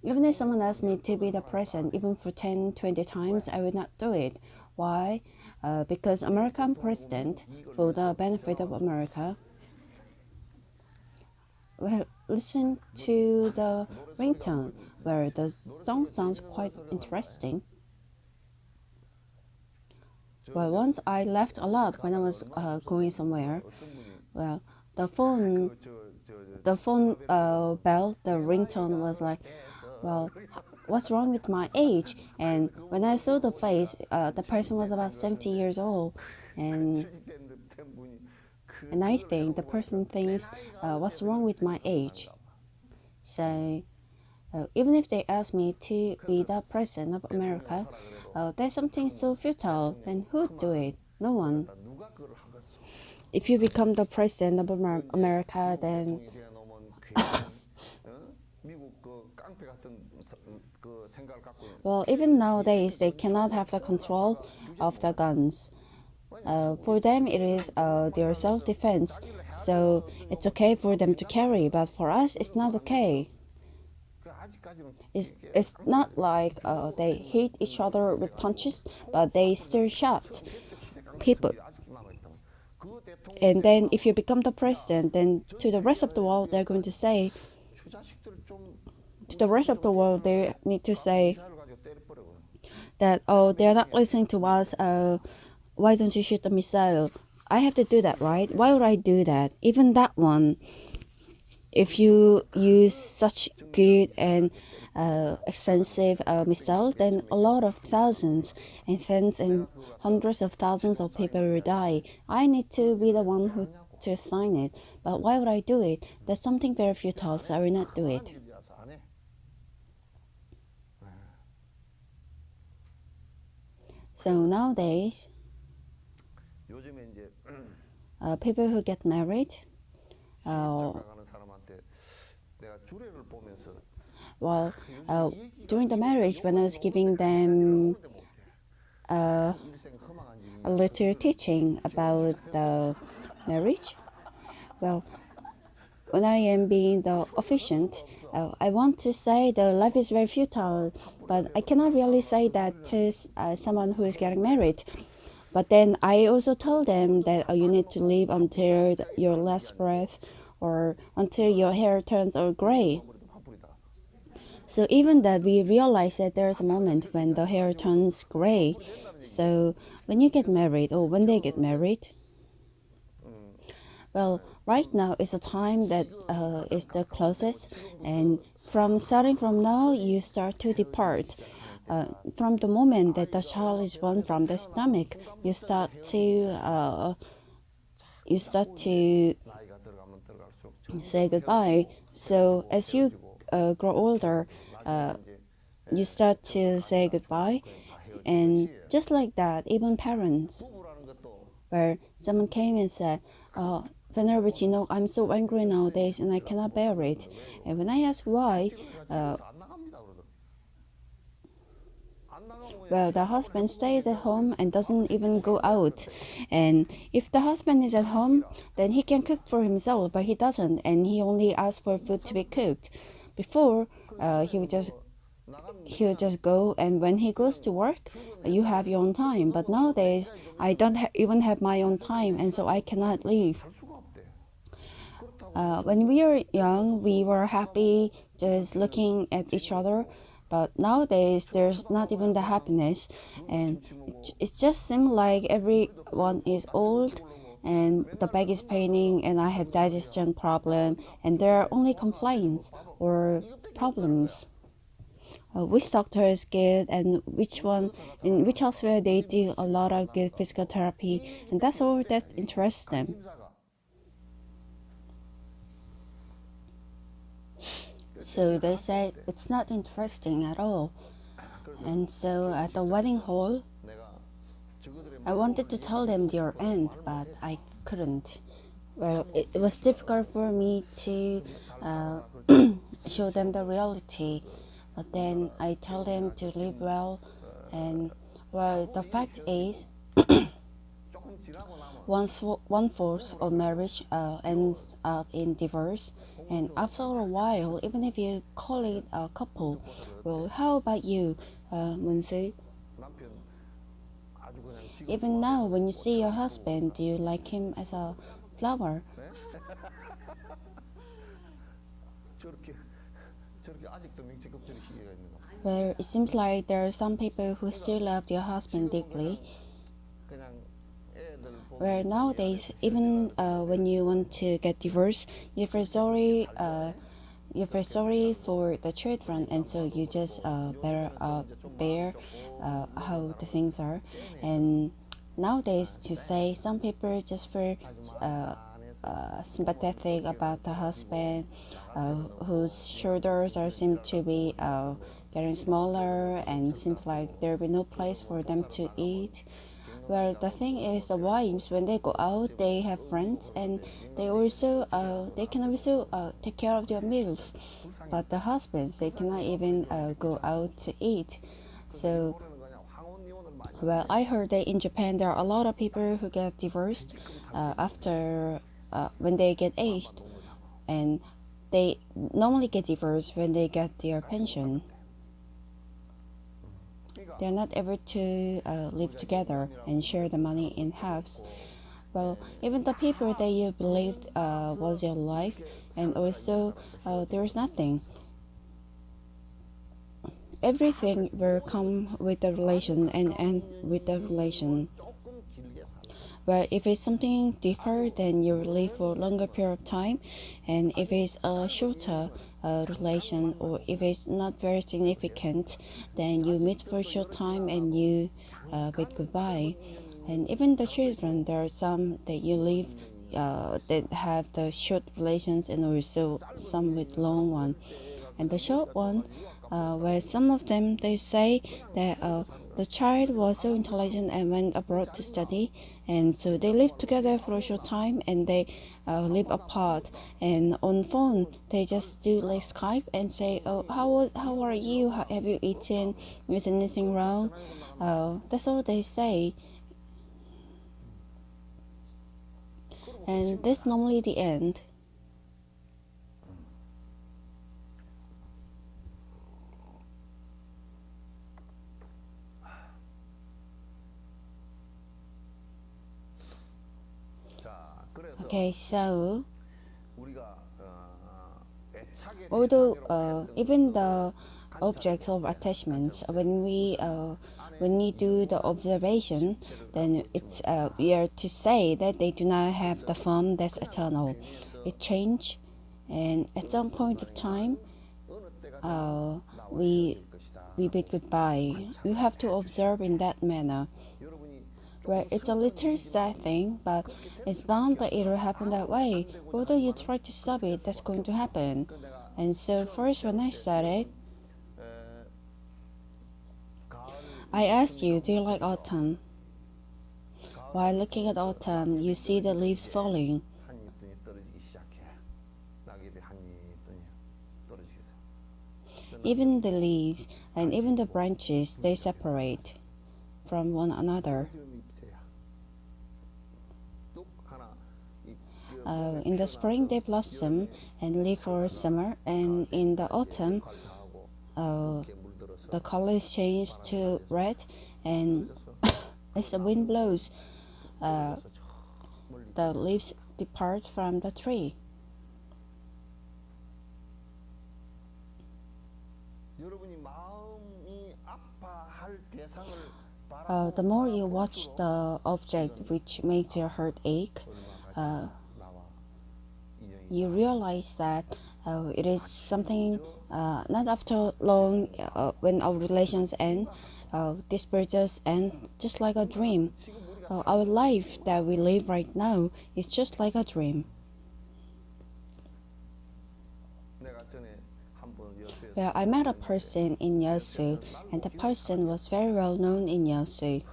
Even if someone asks me to be the president, even for 10, 20 times, I would not do it. Why? Because American president, for the benefit of America, well, listen to the ringtone, where the song sounds quite interesting. Well, once I laughed a lot when I was going somewhere. Well, the phone, the phone bell, the ringtone was like, well, what's wrong with my age? And when I saw the face, the person was about 70 years old, and and I think the person thinks, what's wrong with my age? So even if they ask me to be the president of America, there's something so futile. Then who'd do it? No one. If you become the president of America, then well, even nowadays they cannot have the control of the guns. For them, it is their self-defense, so it's okay for them to carry. But for us, it's not okay. It's not like they hit each other with punches, but they still shot people. And then if you become the president, then to the rest of the world, they're going to say, to the rest of the world, they need to say that, oh, they're not listening to us. Why don't you shoot the missile? I have to do that, right? Why would I do that? Even that one, if you use such good and extensive missiles, then a lot of thousands and tens and hundreds of thousands of people will die. I need to be the one who to sign it. But why would I do it? That's something very futile, so I will not do it. So nowadays, people who get married, well, during the marriage, when I was giving them a little teaching about the marriage, well, when I am being the officiant, I want to say the life is very futile, but I cannot really say that to someone who is getting married. But then I also told them that you need to live until your last breath or until your hair turns all gray. So even that we realize that there's a moment when the hair turns gray. So when you get married or when they get married, well, right now is a time that is the closest, and from starting from now, you start to depart. From the moment that the child is born from the stomach, you start to say goodbye. So as you grow older, you start to say goodbye, and just like that, even parents, where someone came and said, Venerable Jinok, I'm so angry nowadays and I cannot bear it. And when I asked why, well, the husband stays at home and doesn't even go out. And if the husband is at home, then he can cook for himself, but he doesn't, and he only asks for food to be cooked. Before, he would just go, and when he goes to work, you have your own time. But nowadays, I don't even have my own time, and so I cannot leave. When we were young, we were happy just looking at each other. But nowadays, there's not even the happiness, and it just seems like everyone is old, and the back is paining, and I have digestion problem, and there are only complaints or problems. Which doctor is good, and in which hospital they do a lot of good physical therapy, and that's all that interests them. So they said it's not interesting at all. And so at the wedding hall, I wanted to tell them their end, but I couldn't. Well, it was difficult for me to uh, show them the reality, but then I tell them to live well. And well, the fact is, one fourth of marriage ends up in divorce, and after a while, even if you call it a couple, well, how about you, Munsu? Even now, when you see your husband, do you like him as a flower? Well, it seems like there are some people who still love their husband deeply. Where nowadays, even when you want to get divorced, you feel sorry for the children, and so you just bear how the things are. And nowadays, to say some people just feel sympathetic about the husband, whose shoulders are seem to be getting smaller, and seems like there will be no place for them to eat. Well, the thing is, the wives when they go out, they have friends, and they can also take care of their meals. But the husbands, they cannot even go out to eat. So, well, I heard that in Japan there are a lot of people who get divorced after when they get aged, and they normally get divorced when they get their pension. They're not able to live together and share the money in halves. Well, even the people that you believed was your life, and also there is nothing. Everything will come with the relation and end with the relation. But if it's something deeper, then you live for a longer period of time. And if it's a shorter relation, or if it's not very significant, then you meet for a short time and you bid goodbye. And even the children, there are some that you live that have the short relations, and also some with long one. And the short one, where some of them they say that the child was so intelligent and went abroad to study, and so they lived together for a short time, and they live apart. And on phone, they just do like Skype and say, "Oh, how are you? Have you eaten? Is anything wrong?" That's all they say, and that's normally the end. Okay, so although even the objects of attachments, when we do the observation, then it's we are to say that they do not have the form that's eternal. It change, and at some point of time, uh, we we bid goodbye. You have to observe in that manner. Well, it's a little sad thing, but it's bound that it will happen that way. Although you try to stop it, that's going to happen. And so first when I started, I asked you, do you like autumn? While looking at autumn, you see the leaves falling. Even the leaves and even the branches, they separate from one another. In the spring, they blossom and leave for summer, and in the autumn, the colors change to red, and as the wind blows, the leaves depart from the tree. The more you watch the object which makes your heart ache, you realize that it is something not after long when our relations end, this just end just like a dream. Our life that we live right now is just like a dream. Well, I met a person in Yosu, and the person was very well known in Yosu.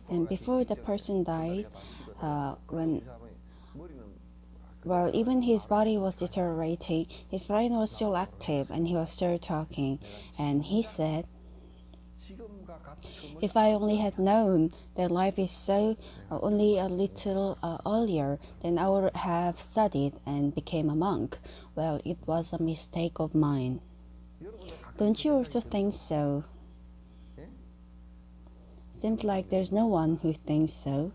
And 돌아가시기 before the 직전에 person 한 달이 died, 다 식어들어가. 그래도 이 when 사람의 머리는 well, 그때가 even his 말을 body 하고 was deteriorating, his brain was still active and he was still talking. 내가 And he 진작 said, 지금과 같음을 if I only had 알았더라면 known that life is so 내가 only a 그때 little earlier, then I would have studied and became a monk. Well, it was a mistake of mine. 여러분도 가끔 그 Don't you 생각이 also think 들죠? so? 예? Seems like there's no one who thinks so.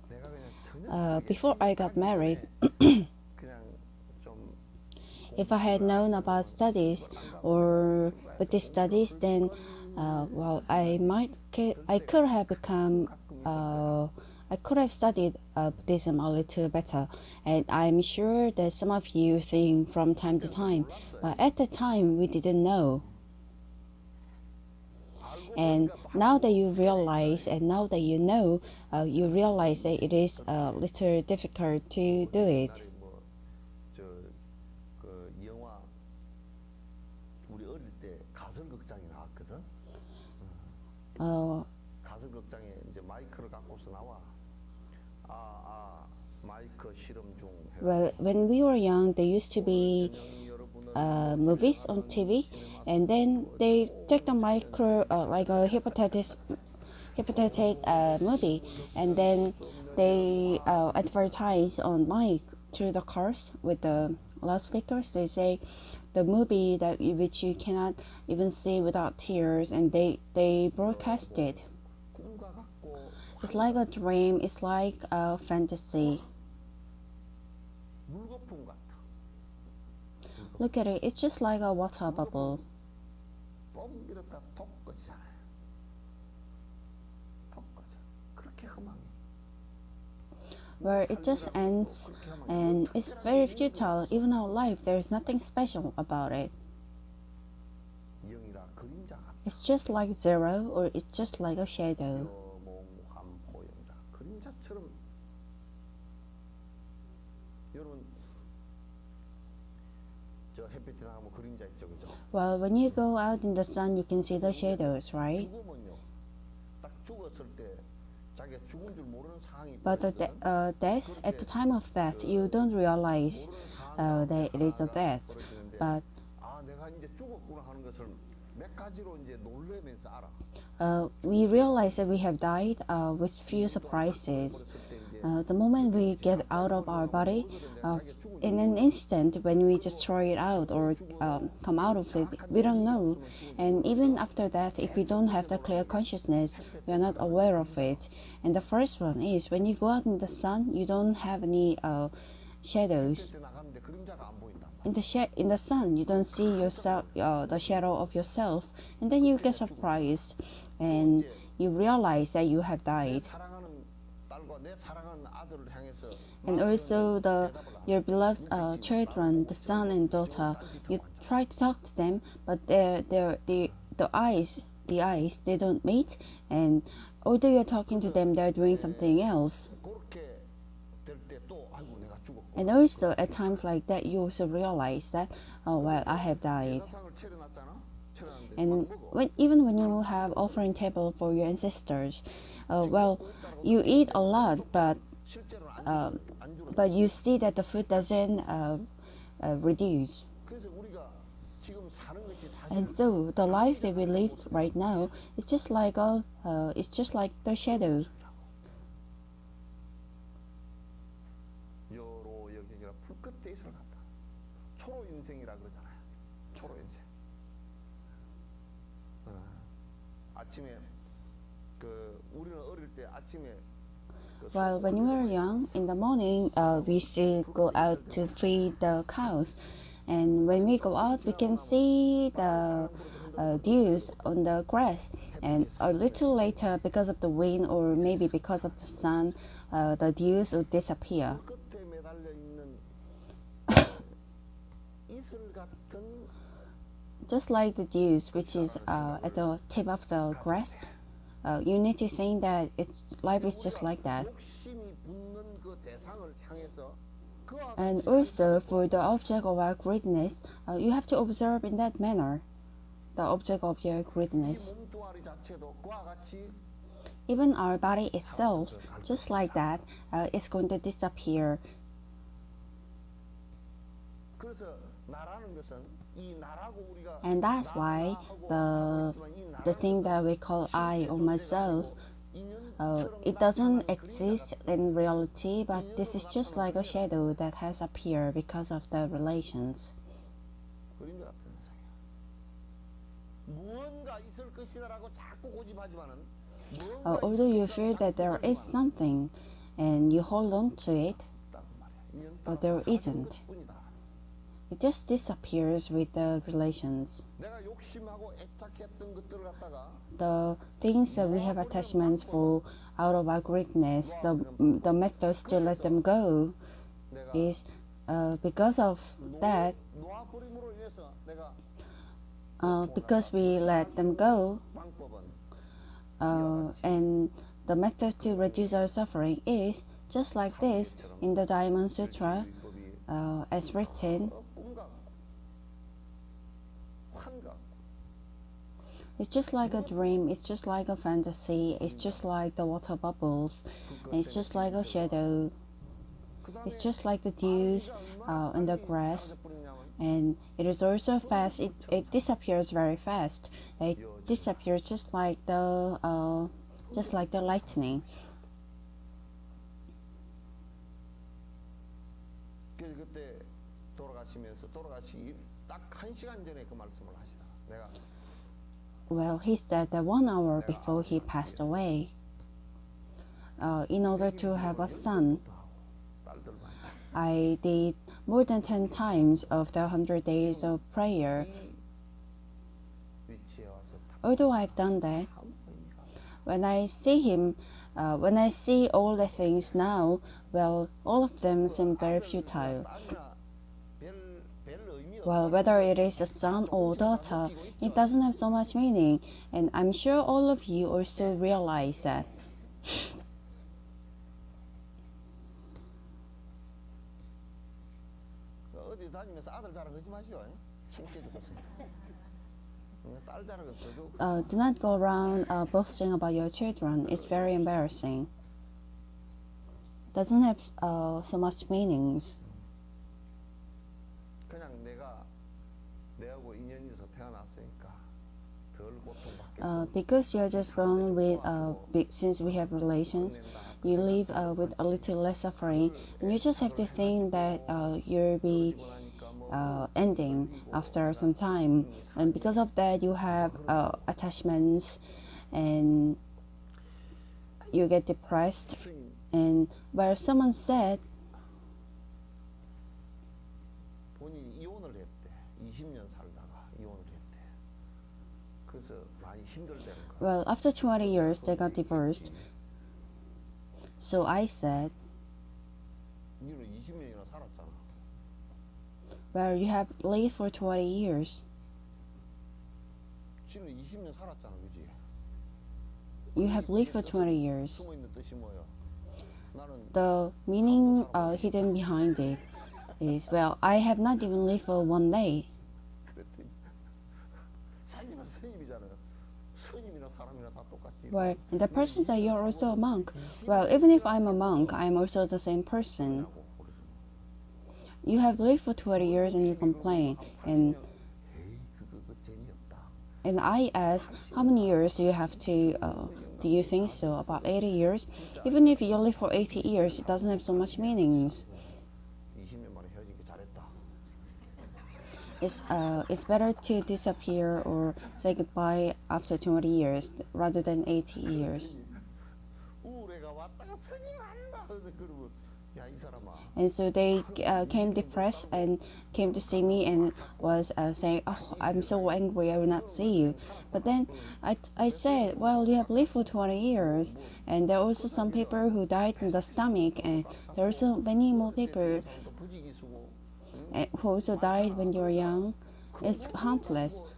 내가 그냥 전형적인 Before I 시집 got 가기 married, 전에 그냥 좀 if I had 공부를 안 known 하고 about studies 시집을 안 가고 or 그냥 Buddhist 출가해서 studies, then 공부를 well, 할 I 생각이 could have 가끔 become I could have studied Buddhism a little better, and I'm sure that some of you think from time to time, but at the time we didn't know. 알고 And 보니까 또 now that 한국 you 후퇴돼 realize, 있어요. and now that you know, you realize that it is a little difficult to do it. 옛날에 뭐저그 영화 우리 어릴 때 가설극장이 나왔거든. Uh, 가설극장에 이제 마이크를 갖고서 나와. 마이크 실험 중. well, when we were young, there used to be movies on TV, and then they take the micro like a hypothetical movie, and then they advertise on mic through the cars with the loudspeakers. They say the movie which you cannot even see without tears, and they broadcast it. 꿈과 같고 It's like a dream. It's like a fantasy. 물거품 같아. Look at it. It's just like a water bubble. 뻥 이렇다 톡 꺼지잖아요. 톡 꺼져. 그렇게 험한. Where it just ends and it's very futile. Even our life, there is nothing special about it. 영이라 그림자 같다. It's just like zero or it's just like a shadow. 여몽환포영이라 그림자처럼. 여러분 저 햇빛이 나가면 그림자 있죠, 그죠? Well, when you go out in the sun, you can see the shadows, right? 죽으면요, 딱 죽었을 때 자기가 죽은 줄 모르는 상황이 But the death, at the time of death, you don't realize that it is a death. But 내가 이제 죽었구나 하는 것을 몇 가지로 이제 놀래면서 알아. we realize that we have died with few surprises. The moment we get out of our body, in an instant when we just throw it out or come out of it, we don't know. And even after that, if we don't have the clear consciousness, we are not aware of it. And the first one is when you go out in the sun, you don't have any shadows. 그때 나가는데 그림자가 안 보인다. In the sun, you don't see yourself, the shadow of yourself, and then you get surprised, and you realize that you have died. 사랑하는 딸과 내 사랑하는 아들을 향해서 And also your beloved children, the son and daughter, you try to talk to them, but the eyes they don't meet, and although you're talking to them, they're doing something else. 그렇게 될 때 또 아이고 내가 죽었고. And also at times like that, you also realize that, oh well, I have died. 제사상을 차려놨잖아. 차려놨는데 And 막 먹어. even when you have offering table for your ancestors, well, you eat a lot, 실제로는 안 줄어. but you see that the food doesn't reduce. 그래서 우리가 지금 사는 것이 And 사실 so the life that we live right now is just like the shadow. 여로 여기가 풀끝에 있을 같다. 초로 인생이라 그러잖아요. 초로 인생. 아침에 우리는 어릴 때 아침에 Well, when we were young, in the morning, we used to go out to feed the cows. And when we go out, we can see the dews on the grass. And a little later, because of the wind or maybe because of the sun, the dews would disappear. 끝에 매달려 있는 이슬 같은 Just like the dews, which is at the tip of the grass, you need to think that life is just like that. 욕심이 붙는 그 대상을 향해서 그 And also, for the object of our greediness, you have to observe in that manner the object of your greediness. 몸뚱아리 자체도 그와 같이 even our body itself, just like that, is going to disappear. And that's why the thing that we call I or myself, it doesn't exist in reality, but this is just like a shadow that has appeared because of the relations. Although you feel that there is something and you hold on to it, but there isn't. It just disappears with the relations. The things that we have attachments for out of our greatness, the methods to let them go is because of that, because we let them go, and the method to reduce our suffering is just like this in the Diamond Sutra, as written. It's just like a dream, it's just like a fantasy, it's just like the water bubbles, and it's just like a shadow. It's just like the dews in the grass, and it is also fast. It disappears very fast. It disappears just like the lightning. Well, he said that 1 hour before he passed away, in order to have a son, I did more than 10 times of the 100 days of prayer. Although I've done that, when I see him, when I see all the things now, well, all of them seem very futile. Well, whether it is a son or daughter, it doesn't have so much meaning, and I'm sure all of you also realize that. Do not go around boasting about your children. It's very embarrassing. Doesn't have so much meanings. Because you're just born with, since we have relations, you live with a little less suffering, and you just have to think that you'll be ending after some time, and because of that you have attachments, and you get depressed. And where someone said well, after 20 years they got divorced. So I said, well, you have lived for 20 years. You have lived for 20 years. The meaning hidden behind it is, well, I have not even lived for 1 day. Well, and the person said, you're also a monk. Well, even if I'm a monk, I'm also the same person. You have lived for 20 years and you complain. And I ask, how many years do you have to, do you think so? About 80 years? Even if you live for 80 years, it doesn't have so much meanings. It's better to disappear or say goodbye after 20 years rather than 80 years. And so they came depressed and came to see me and was saying, oh, I'm so angry, I will not see you. But then I said, well, you have lived for 20 years, and there are also some people who died in the stomach, and there are also many more people who also died when you were young. It's harmless.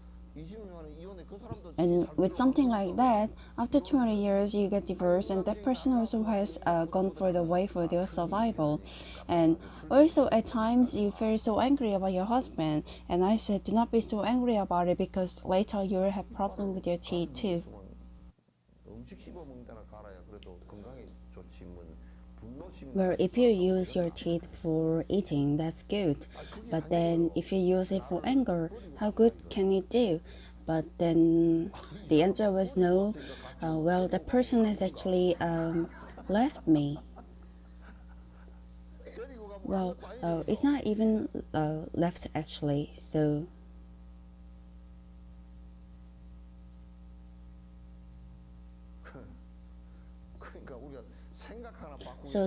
And with something like that, after 20 years you get divorced, and that person also has gone for the way for their survival. And also at times you feel so angry about your husband, and I said, do not be so angry about it, because later you'll have problem with your teeth too. Well, if you use your teeth for eating, that's good. But then if you use it for anger, how good can it do? But then the answer was no. Well, the person has actually left me. Well, it's not even left actually. So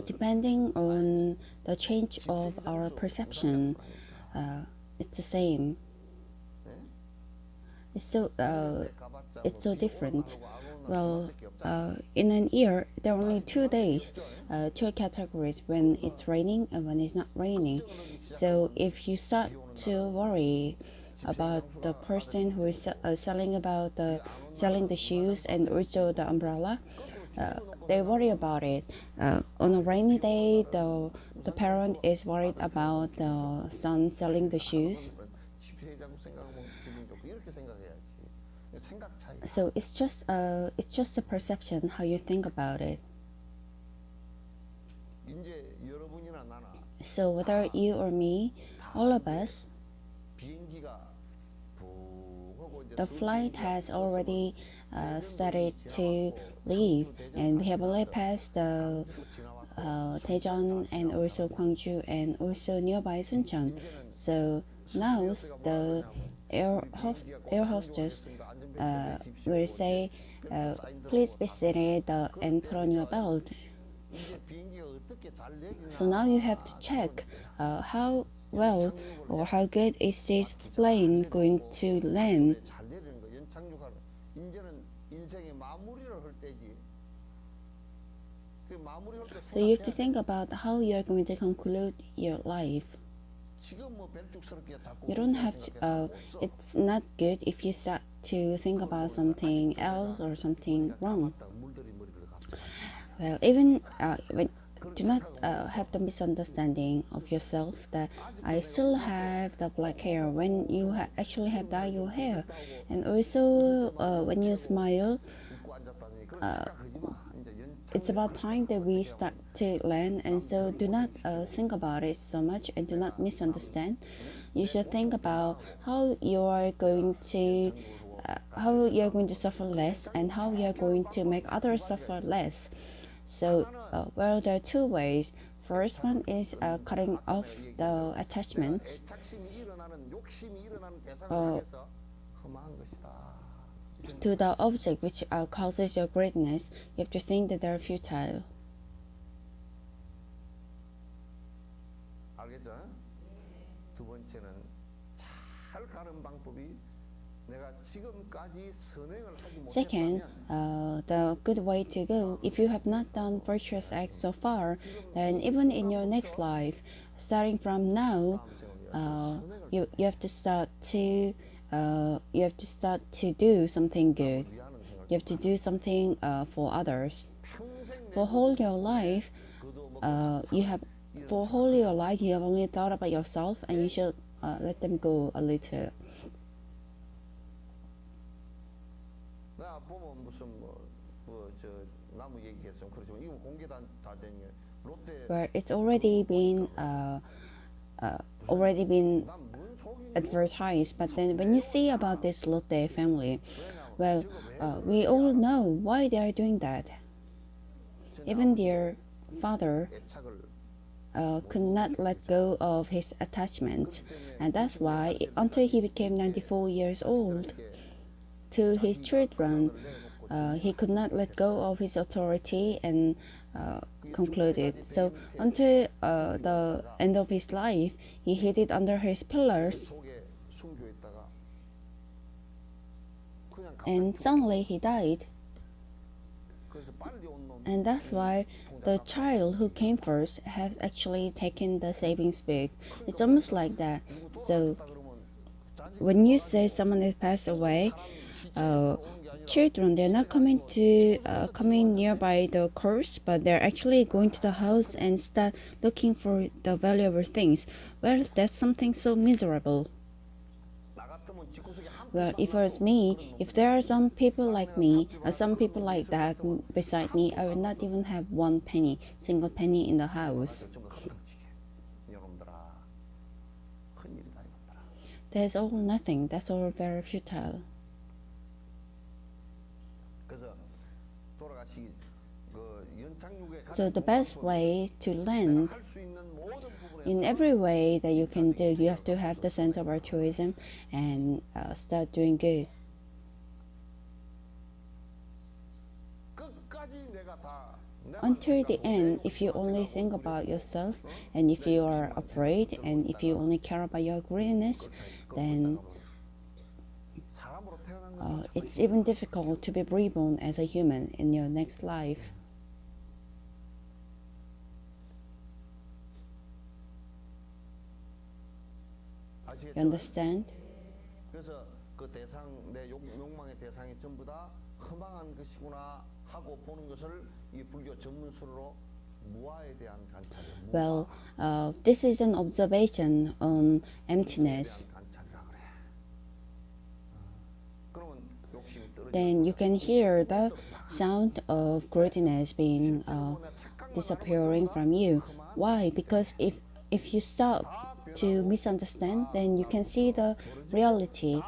depending on the change of our perception, it's the same. It's so different. Well, in an year, there are only 2 days, two categories when it's raining and when it's not raining. So if you start to worry about the person who is selling the shoes and also the umbrella, they worry about it. On a rainy day, the parent is worried about the son selling the shoes. So it's just a perception how you think about it. So whether you or me, all of us, the flight has already started to leave, and we have already passed the Daejeon and also Gwangju and also nearby Suncheon. So now the air hostess will say, please be seated and put on your belt. So now you have to check how well or how good is this plane going to land. So you have to think about how you are going to conclude your life. You don't have to. It's not good if you start to think about something else or something wrong. Well, even do not have the misunderstanding of yourself that I still have the black hair when you actually have dyed your hair, and also when you smile. It's about time that we start to learn, and so do not think about it so much and do not misunderstand. You should think about how you are going to suffer less and how you are going to make others suffer less. So well, there are two ways. First one is cutting off the attachments to the object which causes your greatness. You have to think that they're futile. Second, the good way to go, if you have not done virtuous acts so far, then even in your next life, starting from now, you have to start to do something good. You have to do something for others. For whole your life, you have only thought about yourself, and you should let them go a little. Where it's already been advertised, but then when you see about this Lotte family, well, we all know why they are doing that. Even their father could not let go of his attachment, and that's why until he became 94 years old, to his children, he could not let go of his authority and concluded. So until the end of his life, he hid it under his pillars, and suddenly he died. And that's why the child who came first has actually taken the savings book. It's almost like that. So when you say someone has passed away, children, they're not coming nearby the corpse, but they're actually going to the house and start looking for the valuable things. Well, that's something so miserable. Well, if it was me, if there are some people like me, or some people like that beside me, I would not even have one penny, single penny in the house. That's all nothing. That's all very futile. So the best way to lend, in every way that you can do, you have to have the sense of altruism and start doing good. Until the end, if you only think about yourself, and if you are afraid, and if you only care about your greediness, then it's even difficult to be reborn as a human in your next life. You understand? 그래서 그 대상 내 욕망의 대상이 전부 다 허망한 것이구나 하고 보는 것을 이 불교 전문술로 무아에 대한 관찰이에요. Well, this is an observation on emptiness. Then you can hear the sound of greediness being disappearing from you. Why? Because if you stop to misunderstand, then you can see the reality.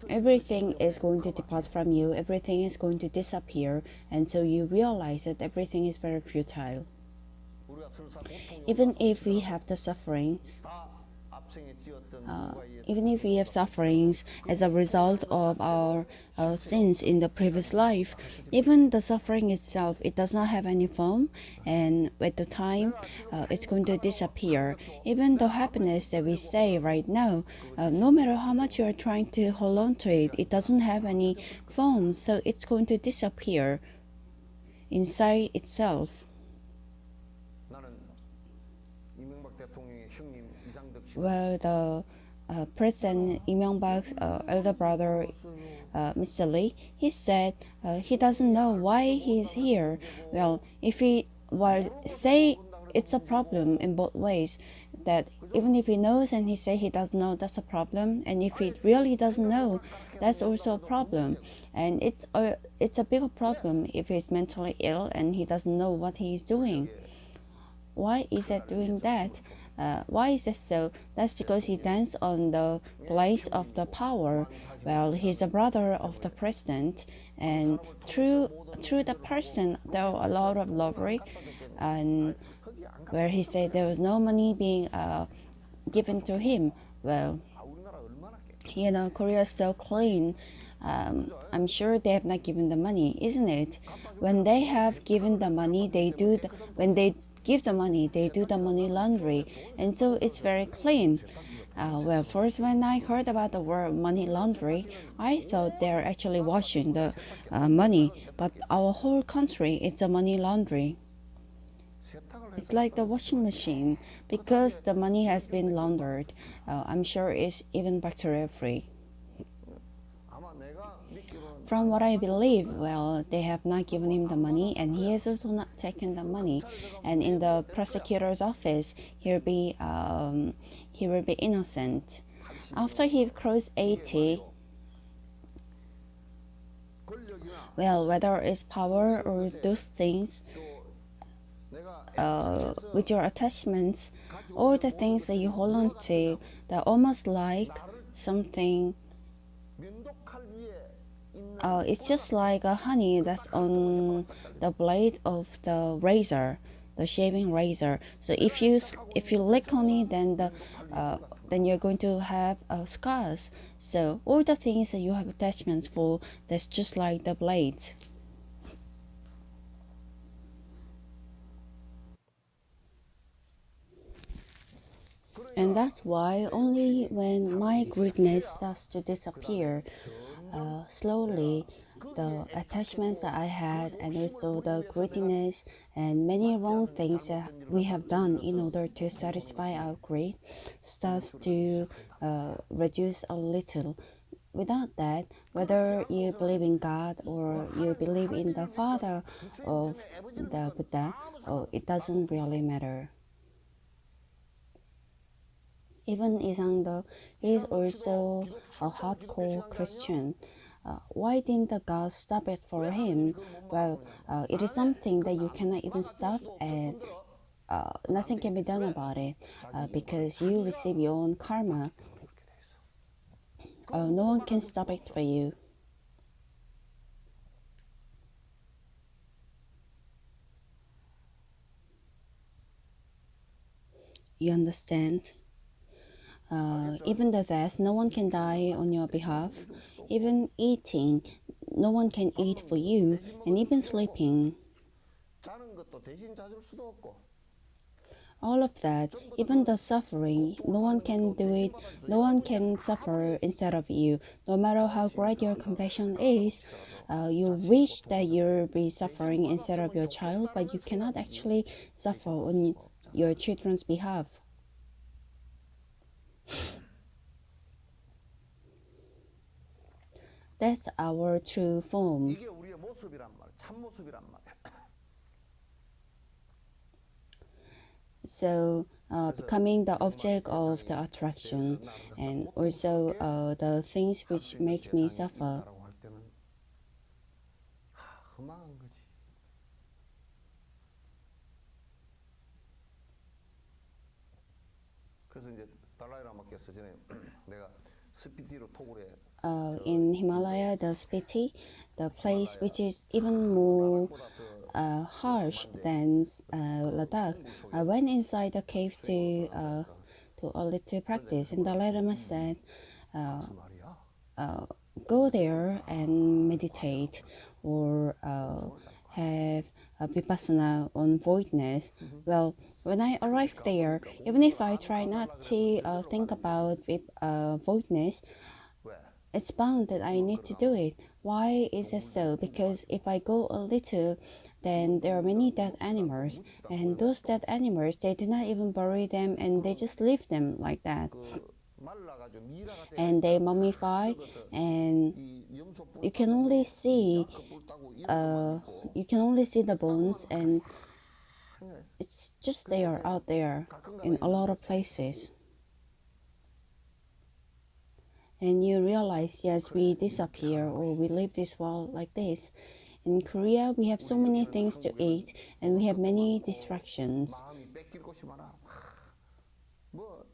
Everything is going to depart from you, everything is going to disappear, and so you realize that everything is very futile. Even if we have the sufferings, even if we have sufferings as a result of our sins in the previous life, even the suffering itself, it does not have any form, and with the time, it's going to disappear. Even the happiness that we say right now, no matter how much you are trying to hold on to it, it doesn't have any form, so it's going to disappear inside itself. Well, the President Lee Myung-bak's elder brother, Mr. Lee, he said he doesn't know why he's here. Well, if he say it's a problem in both ways, that even if he knows and he say he doesn't know, that's a problem, and if he really doesn't know, that's also a problem. And it's a bigger problem if he's mentally ill and he doesn't know what he is doing. Why is it doing that? Why is this so? That's because he danced on the place of the power. Well, he's the brother of the president, and through the person there were a lot of robbery, and where he said there was no money being given to him. Well, Korea is so clean. I'm sure they have not given the money, isn't it? When they have given the money, when they give the money, they do the money laundry, and so it's very clean. Well, first when I heard about the word money laundry, I thought they're actually washing the money, but our whole country is a money laundry. It's like the washing machine, because the money has been laundered. I'm sure it's even bacteria free. From what I believe, well, they have not given him the money, and he has also not taken the money. And in the prosecutor's office, he will be innocent. After he crossed 80, well, whether it's power or those things, with your attachments, or the things that you hold on to, they're almost like something. It's just like a honey that's on the blade of the razor, the shaving razor. So if you lick on it, then you're going to have scars. So all the things that you have attachments for, that's just like the blades. And that's why only when my greediness starts to disappear, slowly, the attachments that I had, and also the greediness and many wrong things that we have done in order to satisfy our greed, starts to reduce a little. Without that, whether you believe in God or you believe in the Father of the Buddha, it doesn't really matter. Even Isangdo is 이상도 치고 also 기독 a 철저하게 기독교 hardcore 신앙자 아니야? Christian. Why didn't the God stop it 왜 for 하나님이 him? 그걸 못 Well, 막아버리냐고. it is 안 해. something that 그건 you cannot even 막아줄 stop, 수도 없어. and 흔들어. 안 nothing 돼. can be done 왜? about it 자기 인권을 because you 자기가 receive your own karma. 받기 때문에 그렇게 돼 있어. 그건 No 누구도 one can 막아줄 stop 수가 it 없어. for you. You understand? 알겠죠? Even the death, no one can die on your behalf. 대신 먹여줄 수도 없고. Even eating, no one can 밥 eat for 먹는 you. 것도 대신 And 먹여줄 even 수도 없고. sleeping, 자는 것도 대신 자줄 수도 없고. all of that, 전부 다 even 그 the suffering, no one can do it. No one can suffer instead of you. No matter how great your compassion is, you wish that you'll be suffering instead of your child, but you cannot actually suffer on your children's behalf. That's our true form. 이게 우리의 모습이란 말이야. 참 모습이란 말이야. So, becoming the object of the attraction and also the things which makes me suffer. 있다라고 할 때는 허망한 거지. 그래서 이제 달라이라마께서 전에 내가 스피티로 토굴에 In Himalaya, the Spiti, the place which is even more harsh than Ladakh, I went inside the cave to a little practice, and the Lama said, 무슨 말이야? go there and meditate or have a vipassana on voidness. Well, when I arrived there, even if I try not to think about voidness, 왜? it's bound that I need to do it. Why is it so? Because if I go a little, then there are many dead animals, and those dead animals, they do not even bury them, and they just leave them like that. 말라가지고 미라가 돼. And they mummify, and 이 염소 뿔 you can only see 그 뿔 따고 이런 것만 있고. you can only see the bones, and it's just there out there in a lot of places. And you realize, yes, we disappear or we leave this world like this. In Korea, we have so many things to eat and we have many distractions. 마음이 뺏길 곳이 많아. 뭐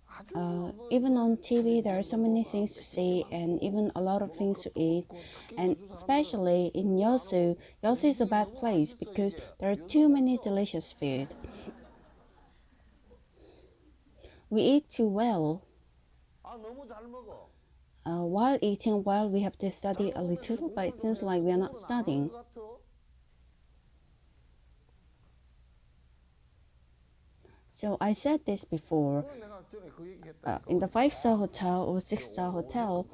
아주 Even on TV, there are so many things to see and even a lot of things to eat. And especially in Yosu, Yosu is a bad place because there are too many delicious food. We eat too well. 아 너무 잘 먹어. While eating well, we have to study a little, but it seems like we are not studying. So I said this before. 내가 전에 그 얘기했다. In the 5-star hotel or 6-star hotel,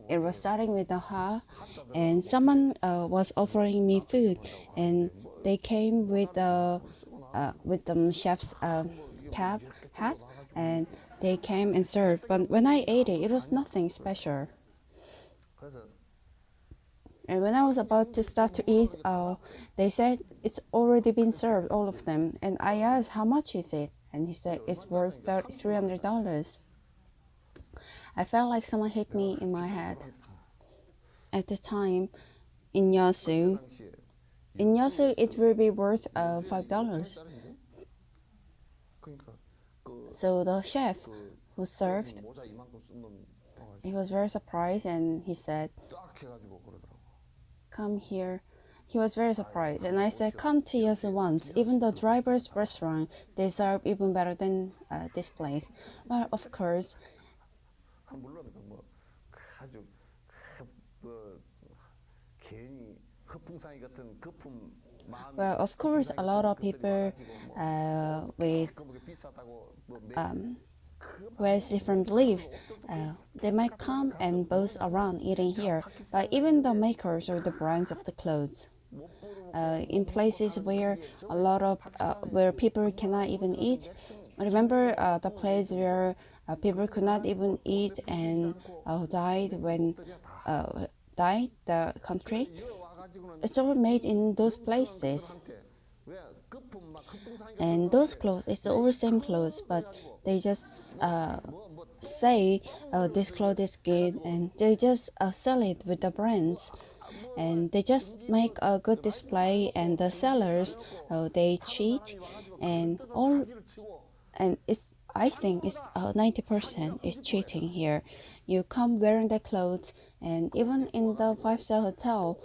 it was starting with a ha, and someone was offering me food, and they came with the chef's cap hat, and they came and served. But when I ate it, it was nothing special. 그래서 And when I was about to start to eat, they said it's already been served, all of them. And I asked, how much is it? And he said it's worth $300. I felt like someone hit me in my head. At the time, in Yasu, it will be worth $5. 그러니까 그 So the chef who served, 모자 이만큼 쓴 놈 he was very surprised and he said, 딱 해가지고 그러더라고. come here. He was very surprised, and I said, come to Yasu once. Even the driver's restaurant, they serve even better than this place. Well, of course, 물론 그뭐 아주 뭐 괜히 허풍상이 같은 거품 마음이 well, of course, a lot of people with 비싸다고 뭐 wears different beliefs, they might come and boast around eating here, but even the makers or the brands of the clothes, in places where a lot of where people cannot even eat. Remember the place where people could not even eat and died when died the country. It's all made in those places. 왜 거품 막 And those clothes, it's all same clothes, but they just say this clothes is good, and they just sell it with the brands, and they just make a good display, and the sellers they cheat, and all, and it's, I think it's 90% is cheating here. You come wearing the clothes, and even in the five-star hotel,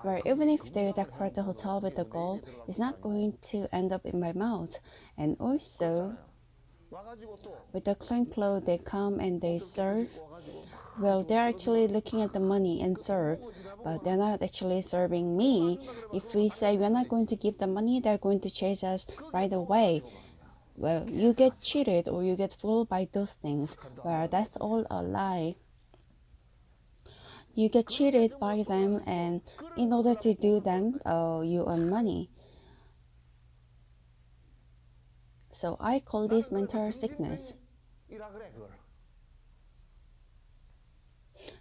where even if they decorate the hotel with the gold, it's not going to end up in my mouth. And also, with the clean clothes, they come and they serve. Well, they're actually looking at the money and serve, but they're not actually serving me. If we say we're not going to give the money, they're going to chase us right away. Well, you get cheated or you get fooled by those things. Well, that's all a lie. You get cheated by them, and in order to do them, you earn money. So I call this mental sickness.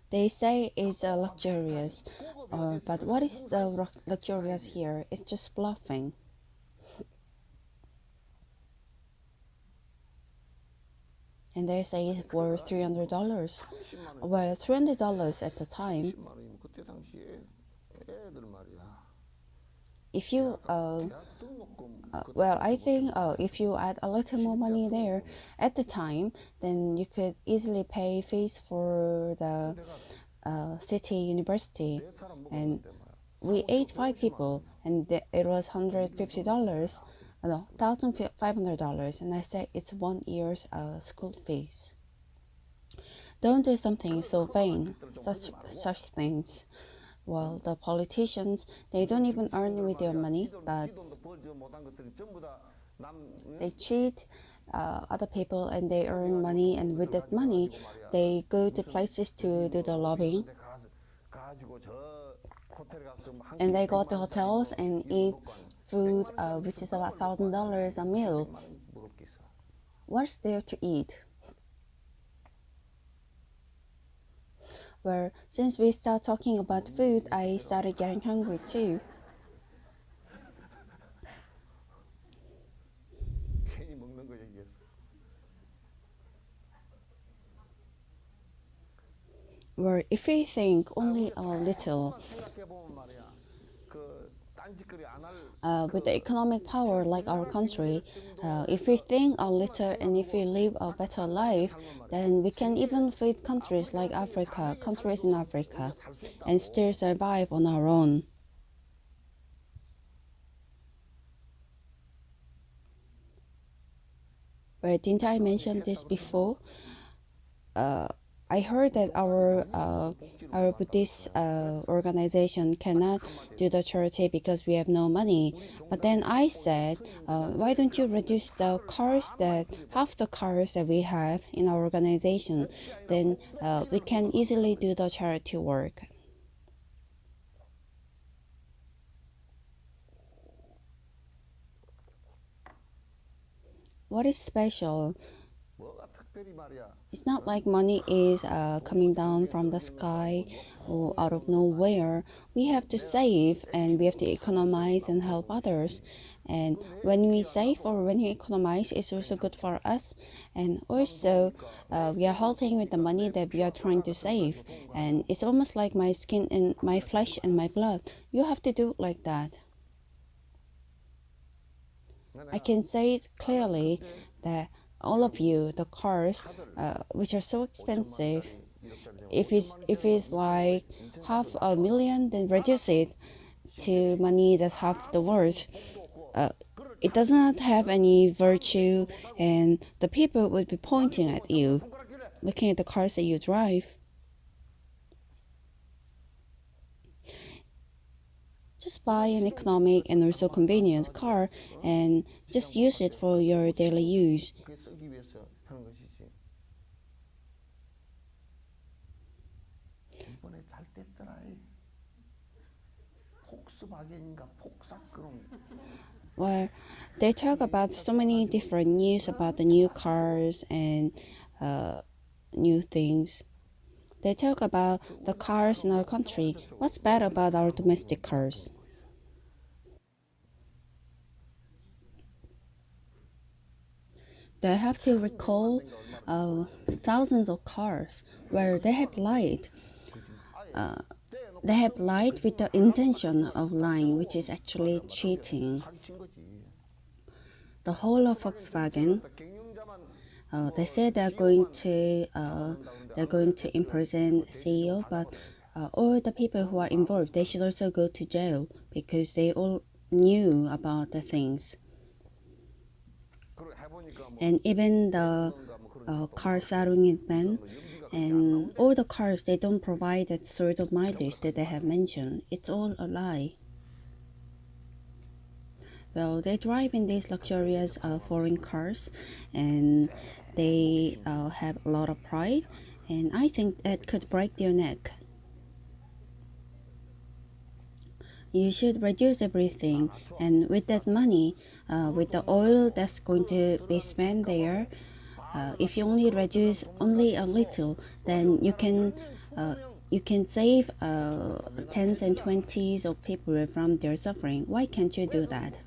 They say it's luxurious, but what is the luxurious here? It's just bluffing. And they say it's worth $300. Well, $300 at the time. If you well, I think if you add a little more money there at the time, then you could easily pay fees for the city university. And we ate five people, and it was $150, no, $1,500, and I said it's 1 year's school fees. Don't do something so vain, such things. Well, the politicians, they don't even earn with their money, but they cheat other people and they earn money, and with that money, they go to places to do the lobbying. And they go to hotels and eat food which is about $1,000 a meal. What's there to eat? Well, since we start talking about food, I started getting hungry too. Well, if we think only a little, with the economic power like our country, if we think a little and if we live a better life, then we can even feed countries like Africa, countries in Africa, and still survive on our own. Well, didn't I mention this before? I heard that our Buddhist organization cannot do the charity because we have no money. But then I said, why don't you reduce the cars, that half the cars that we have in our organization? Then we can easily do the charity work. What is special? It's not like money is coming down from the sky or out of nowhere. We have to save and we have to economize and help others. And when we save or when we economize, it's also good for us. And also, we are helping with the money that we are trying to save. And it's almost like my skin and my flesh and my blood. You have to do it like that. I can say it clearly that all of you, the cars, which are so expensive, if it's like $500,000, then reduce it to money that's half the worth. It does not have any virtue, and the people would be pointing at you, looking at the cars that you drive. Just buy an economic and also convenient car and just use it for your daily use. Well, they talk about so many different news about the new cars and new things. They talk about the cars in our country. What's bad about our domestic cars? they have to recall thousands of cars where they have lied. They have lied with the intention of lying, which is actually cheating. The whole of Volkswagen, they say they're going to imprison CEO, but all the people who are involved, they should also go to jail because they all knew about the things. And even the car saluting ban, and all the cars, they don't provide that sort of mileage that they have mentioned. It's all a lie. Well, they drive in these luxurious foreign cars, and they have a lot of pride, and I think that could break their neck. You should reduce everything, and with that money, with the oil that's going to be spent there, if you only reduce only a little, then you can save tens and twenties of people from their suffering. Why can't you do that?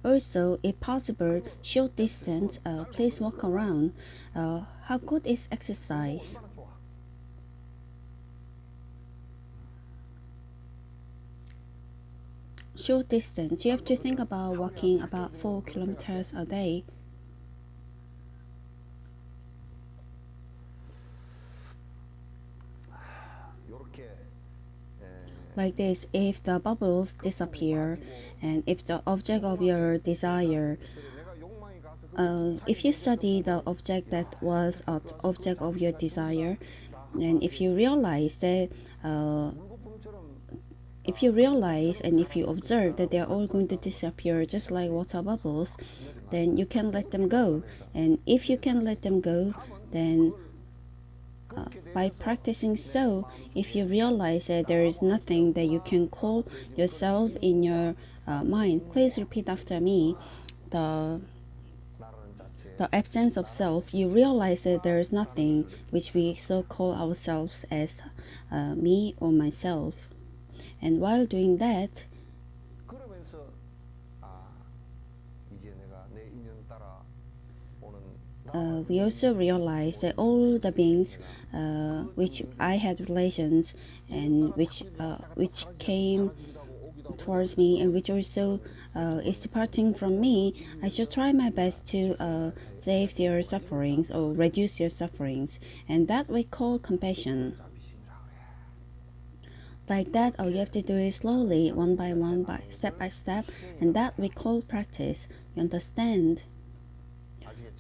Also, if possible, short distance, please walk around. How good is exercise? Short distance, you have to think about walking about 4 kilometers a day. Like this, if the bubbles disappear and if the object of your desire, if you study the object that was an object of your desire, and if you realize and if you observe that they're all going to disappear just like water bubbles, then you can let them go. And if you can let them go, then by practicing so, if you realize that there is nothing that you can call yourself in your mind, please repeat after me. The absence of self, you realize that there is nothing which we so call ourselves as me or myself. And while doing that, we also realize that all the beings which I had relations and which came towards me and which also is departing from me, I should try my best to save their sufferings or reduce their sufferings, and that we call compassion. Like that, all you have to do is slowly, one by one, by step, and that we call practice. You understand?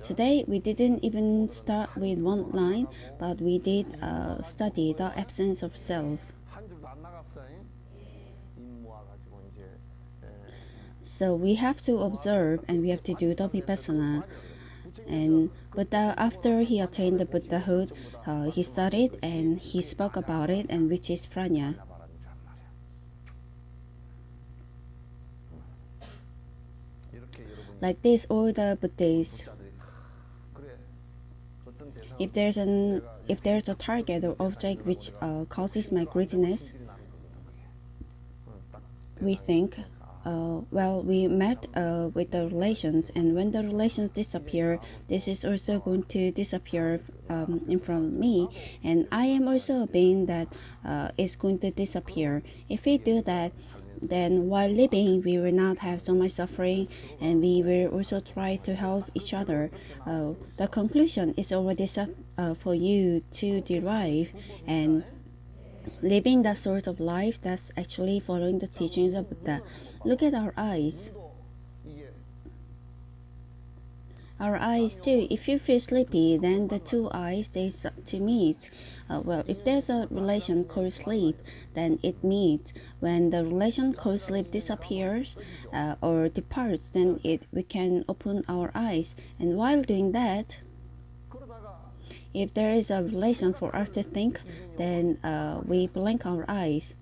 Today, we didn't even start with one line, but we did study the absence of self. So we have to observe and we have to do the vipassana. And Buddha, after he attained the Buddhahood, he studied and he spoke about it, and which is prajna. Like this, all the Buddhists, if there's a target or object which causes my greediness, we think, well, we met with the relations, and when the relations disappear, this is also going to disappear in front of me, and I am also a being that is going to disappear. If we do that, then while living, we will not have so much suffering, and we will also try to help each other. The conclusion is already set for you to derive, and living that sort of life, that's actually following the teachings of Buddha. Look at our eyes. Our eyes too. If you feel sleepy, then the two eyes, they start to meet. Well, if there's a relation called sleep, then it meets. When the relation called sleep disappears or departs, then we can open our eyes. And while doing that, if there is a relation for us to think, then we blink our eyes.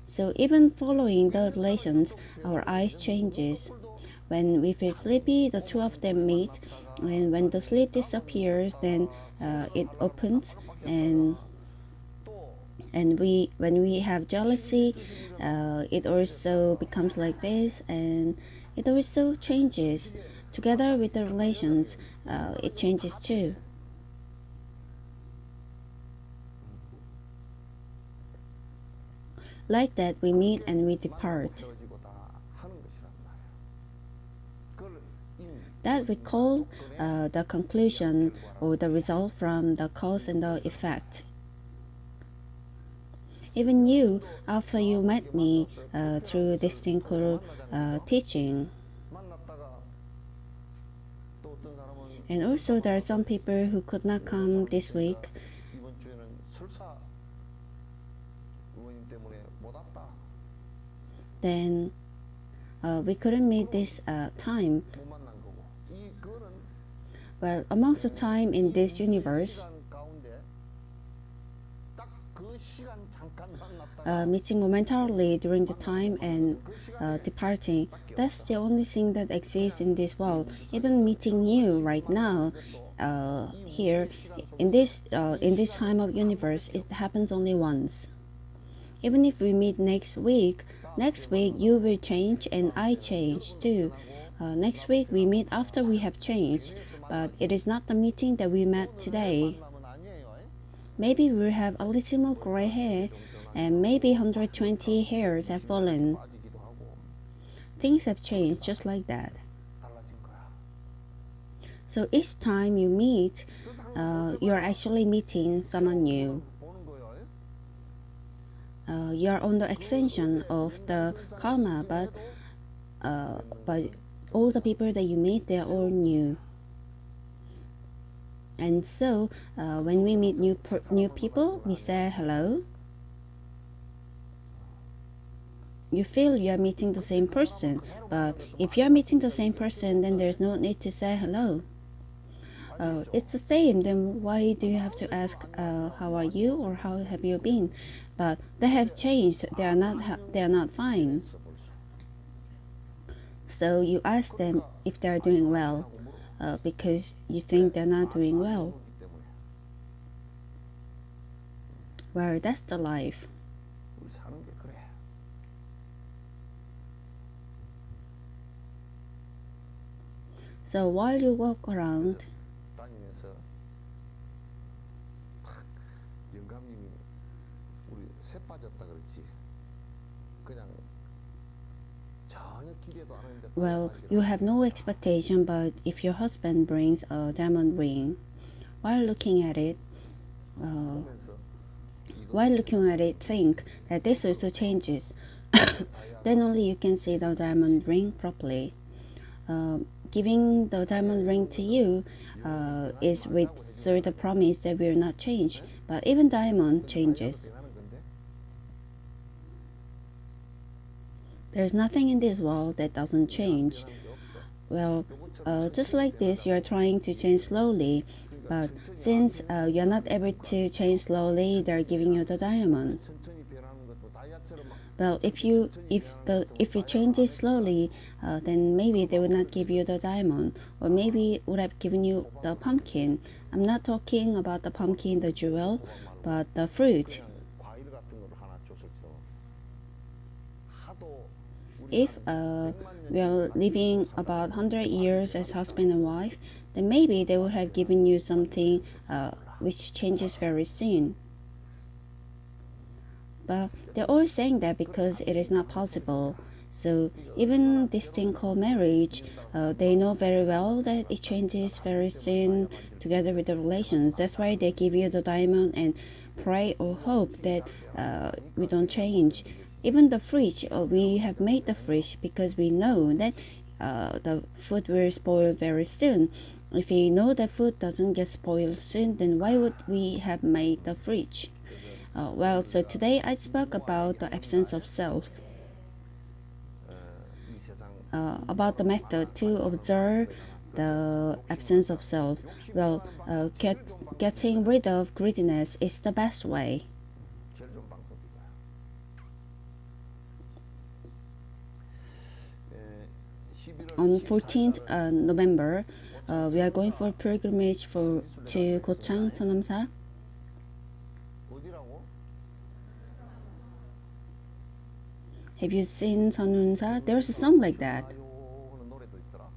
So even following the relations, our eyes changes. when we feel sleepy, the two of them meet, and when the sleep disappears, then it opens, and when we have jealousy, it also becomes like this, and it also changes. Together with the relations, it changes too. Like that, we meet and we depart. That we call the conclusion or the result from the cause and the effect. Even you, after you met me through this thing called teaching, and also there are some people who could not come this week. Then we couldn't meet this time. Well, amongst the time in this universe, meeting momentarily during the time and departing, that's the only thing that exists in this world. Even meeting you right now, here in this time of universe, it happens only once. Even if we meet next week you will change and I change too. Next week we meet after we have changed, but it is not the meeting that we met today. Maybe we'll have a little more gray hair, and maybe 120 hairs have fallen. Things have changed just like that. So each time you meet, you're actually meeting someone new. You're on the extension of the karma, but all the people that you meet, they're all new. And so when we meet new people, we say hello. You feel you're meeting the same person, but if you're meeting the same person, then there's no need to say hello. It's the same, then why do you have to ask how are you or how have you been? But they have changed, they are not fine. So you ask them if they are doing well, because you think they're not doing well. Well, that's the life. So while you walk around, well, you have no expectation, but if your husband brings a diamond ring, while looking at it, think that this also changes. Then only you can see the diamond ring properly. Giving the diamond ring to you is with the promise that will not change, but even diamond changes. There's nothing in this world that doesn't change. Well, just like this, you're trying to change slowly, but since you're not able to change slowly, they're giving you the diamond. Well, if you change it slowly, then maybe they would not give you the diamond, or maybe would have given you the pumpkin. I'm not talking about the pumpkin, the jewel, but the fruit. If we are living about 100 years as husband and wife, then maybe they would have given you something which changes very soon. But they're all saying that because it is not possible. So even this thing called marriage, they know very well that it changes very soon together with the relations. That's why they give you the diamond and pray or hope that we don't change. Even the fridge, we have made the fridge because we know that the food will spoil very soon. If we know that food doesn't get spoiled soon, then why would we have made the fridge? Well, so today I spoke about the absence of self, about the method to observe the absence of self. Well, getting rid of greediness is the best way. on 14th November, we are going for pilgrimage to 고창 천암사. 어디라고? Have you seen 천운사? There's a song like that. 하는 노래도 있더라.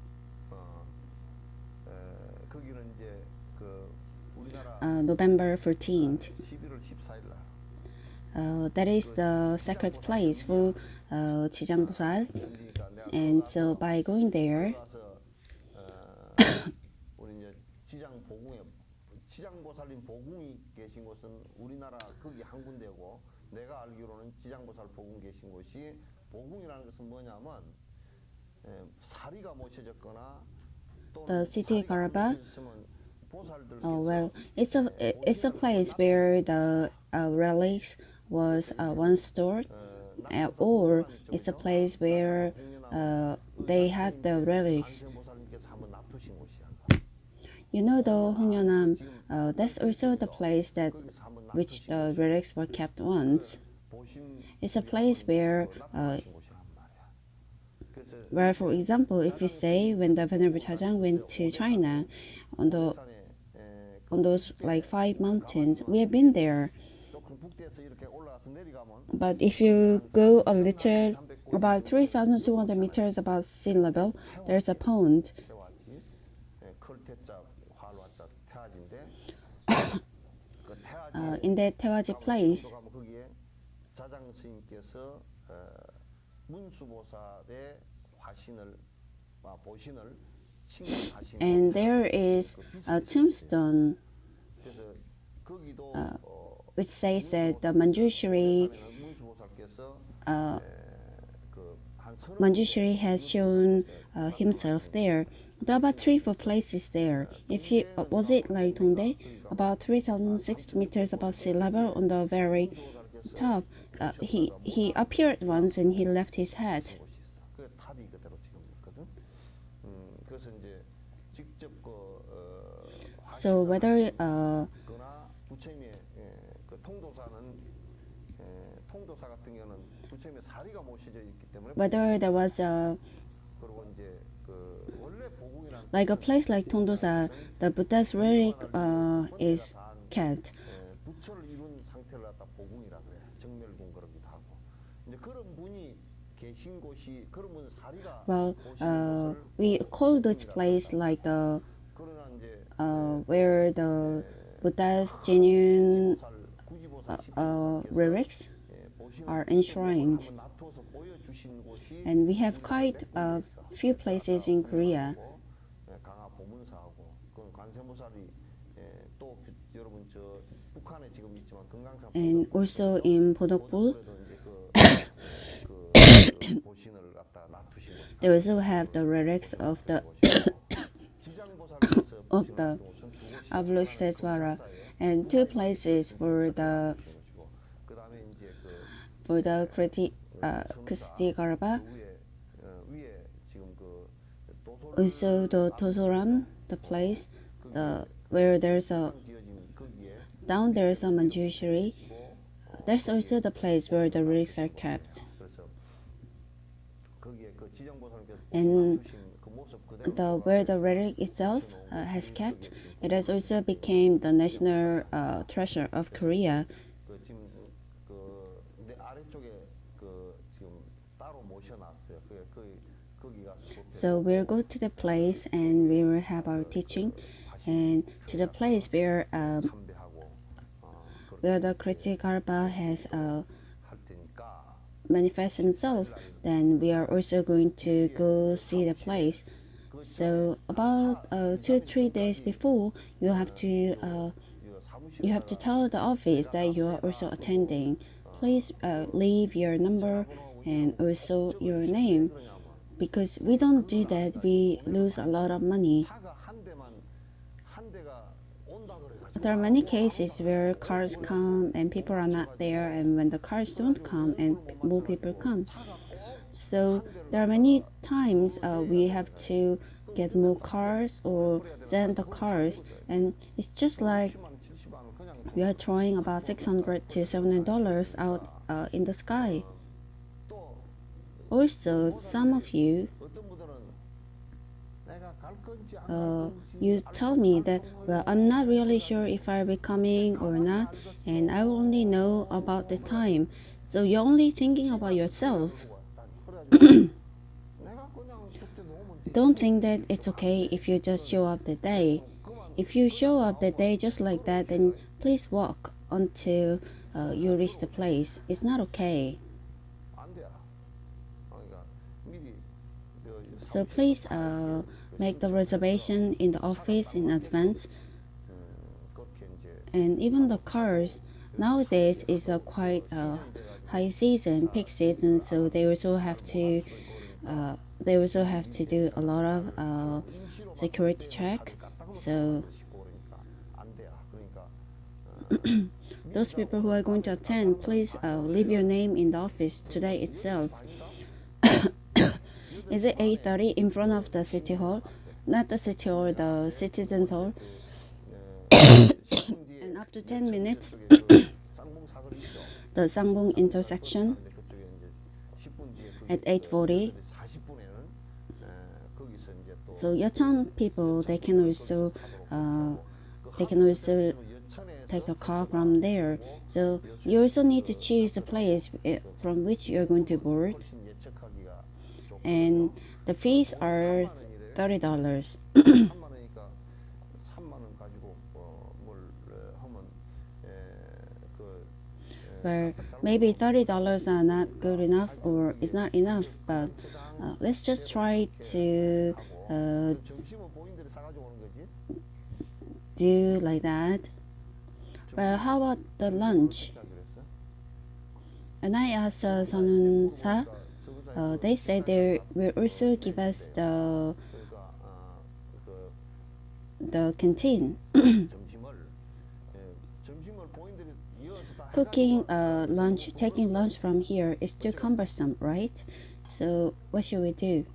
거기는 이제 그 우리나라 November 14th. 11월 14일 날. That is the sacred place for 지장보살. 그러니까 내가 And so by going there, 가서 우리 이제 지장보살님 보궁이 계신 곳은 우리나라 거기 한 군데고, 내가 알기로는 지장보살 보궁 계신 곳이, 보궁이라는 것은 뭐냐면 사리가 모셔졌거나 또 the city Garba, 보살들께서 well, it's a place where the relics was once stored, or it's a place where they had the relics. 보살님께서 한번 놔두신 곳이야. You know the 홍련암, that's also the place that which the relics were kept once. It's a place where, for example, if you say when the Venerable Chajang went to China on those like 5 mountains, we have been there. But if you go a little, about 3,200 meters above sea level, there's a pond. In that 태화지 place, and there is a tombstone which says that the Manjushri has shown himself there. There are about 3-4 places there. If you was it like Tongde, about 3,060 meters above sea level on the very top, he appeared once and he left his hat. So whether there was like a place like Tongdosa, the Buddha's relic is kept. Well, we call this place like the where the Buddha's genuine relics are enshrined. And we have quite a few places in Korea. And also in Bodokbul, they also have the relics of the Avalokitesvara, and 2 places for the Kristi Garba. Also the Tosoram, the place where there's a down there's a Manjushri. There's also the place where the relics are kept. And where the relic itself has kept, it has also become the national treasure of Korea. So we'll go to the place and we will have our teaching, and to the place where the Kriti Garba has manifest himself, then we are also going to go see the place. So about 2-3 days before, you have to tell the office that you are also attending. Please leave your number and also your name, because we don't do that, we lose a lot of money. There are many cases where cars come and people are not there, and when the cars don't come and more people come. So there are many times we have to get more cars or send the cars, and it's just like we are throwing about $600 to $700 out in the sky. Also, some of you you tell me that, well, I'm not really sure if I'll be coming or not, and I only know about the time. So you're only thinking about yourself. Don't think that it's okay if you just show up the day. If you show up the day just like that, then please walk until you reach the place. It's not okay. So please make the reservation in the office in advance. And even the cars nowadays is a quite high season, peak season, so they also have to do a lot of security check. So those people who are going to attend, please leave your name in the office today itself. Is it 8:30 in front of the city hall? Not the city hall, the citizens hall. And after 10 minutes, the Sangbong intersection at 8:40. So Yecheon people, they can also take the car from there. So you also need to choose the place from which you're going to board, and the fees are $30. Well, maybe $30 are not good enough or is not enough, but let's just try to do like that. Well, how about the lunch? When I asked Sonunsa, they said they will also give us the canteen. Cooking lunch, taking lunch from here is too cumbersome, right? So what should we do?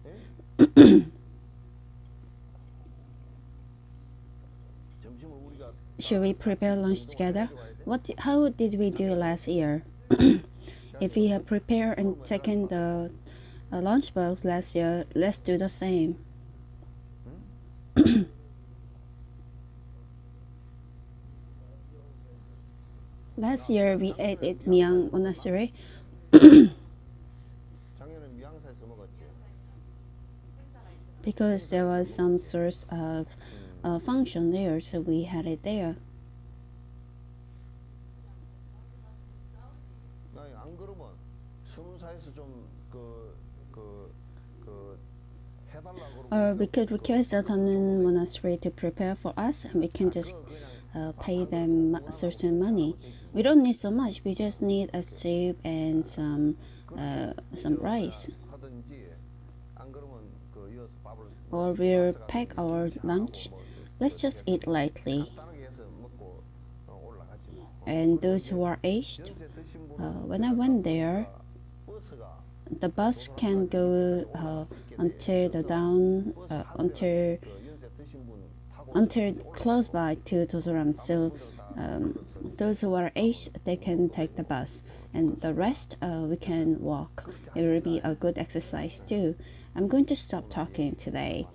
Should we prepare lunch together? How did we do last year? If we have prepared and taken the lunchbox last year, let's do the same. Last year we ate at Myang Monastery. Because there was some sort of function there, so we had it there. Or we could request the Tanin Monastery to prepare for us, and we can just pay them certain money. We don't need so much. We just need a soup and some rice. Or we'll pack our lunch. Let's just eat lightly. And those who are aged, when I went there, the bus can go until close by to Tosoram. So those who are aged, they can take the bus, and the rest we can walk. It will be a good exercise too. I'm going to stop talking today.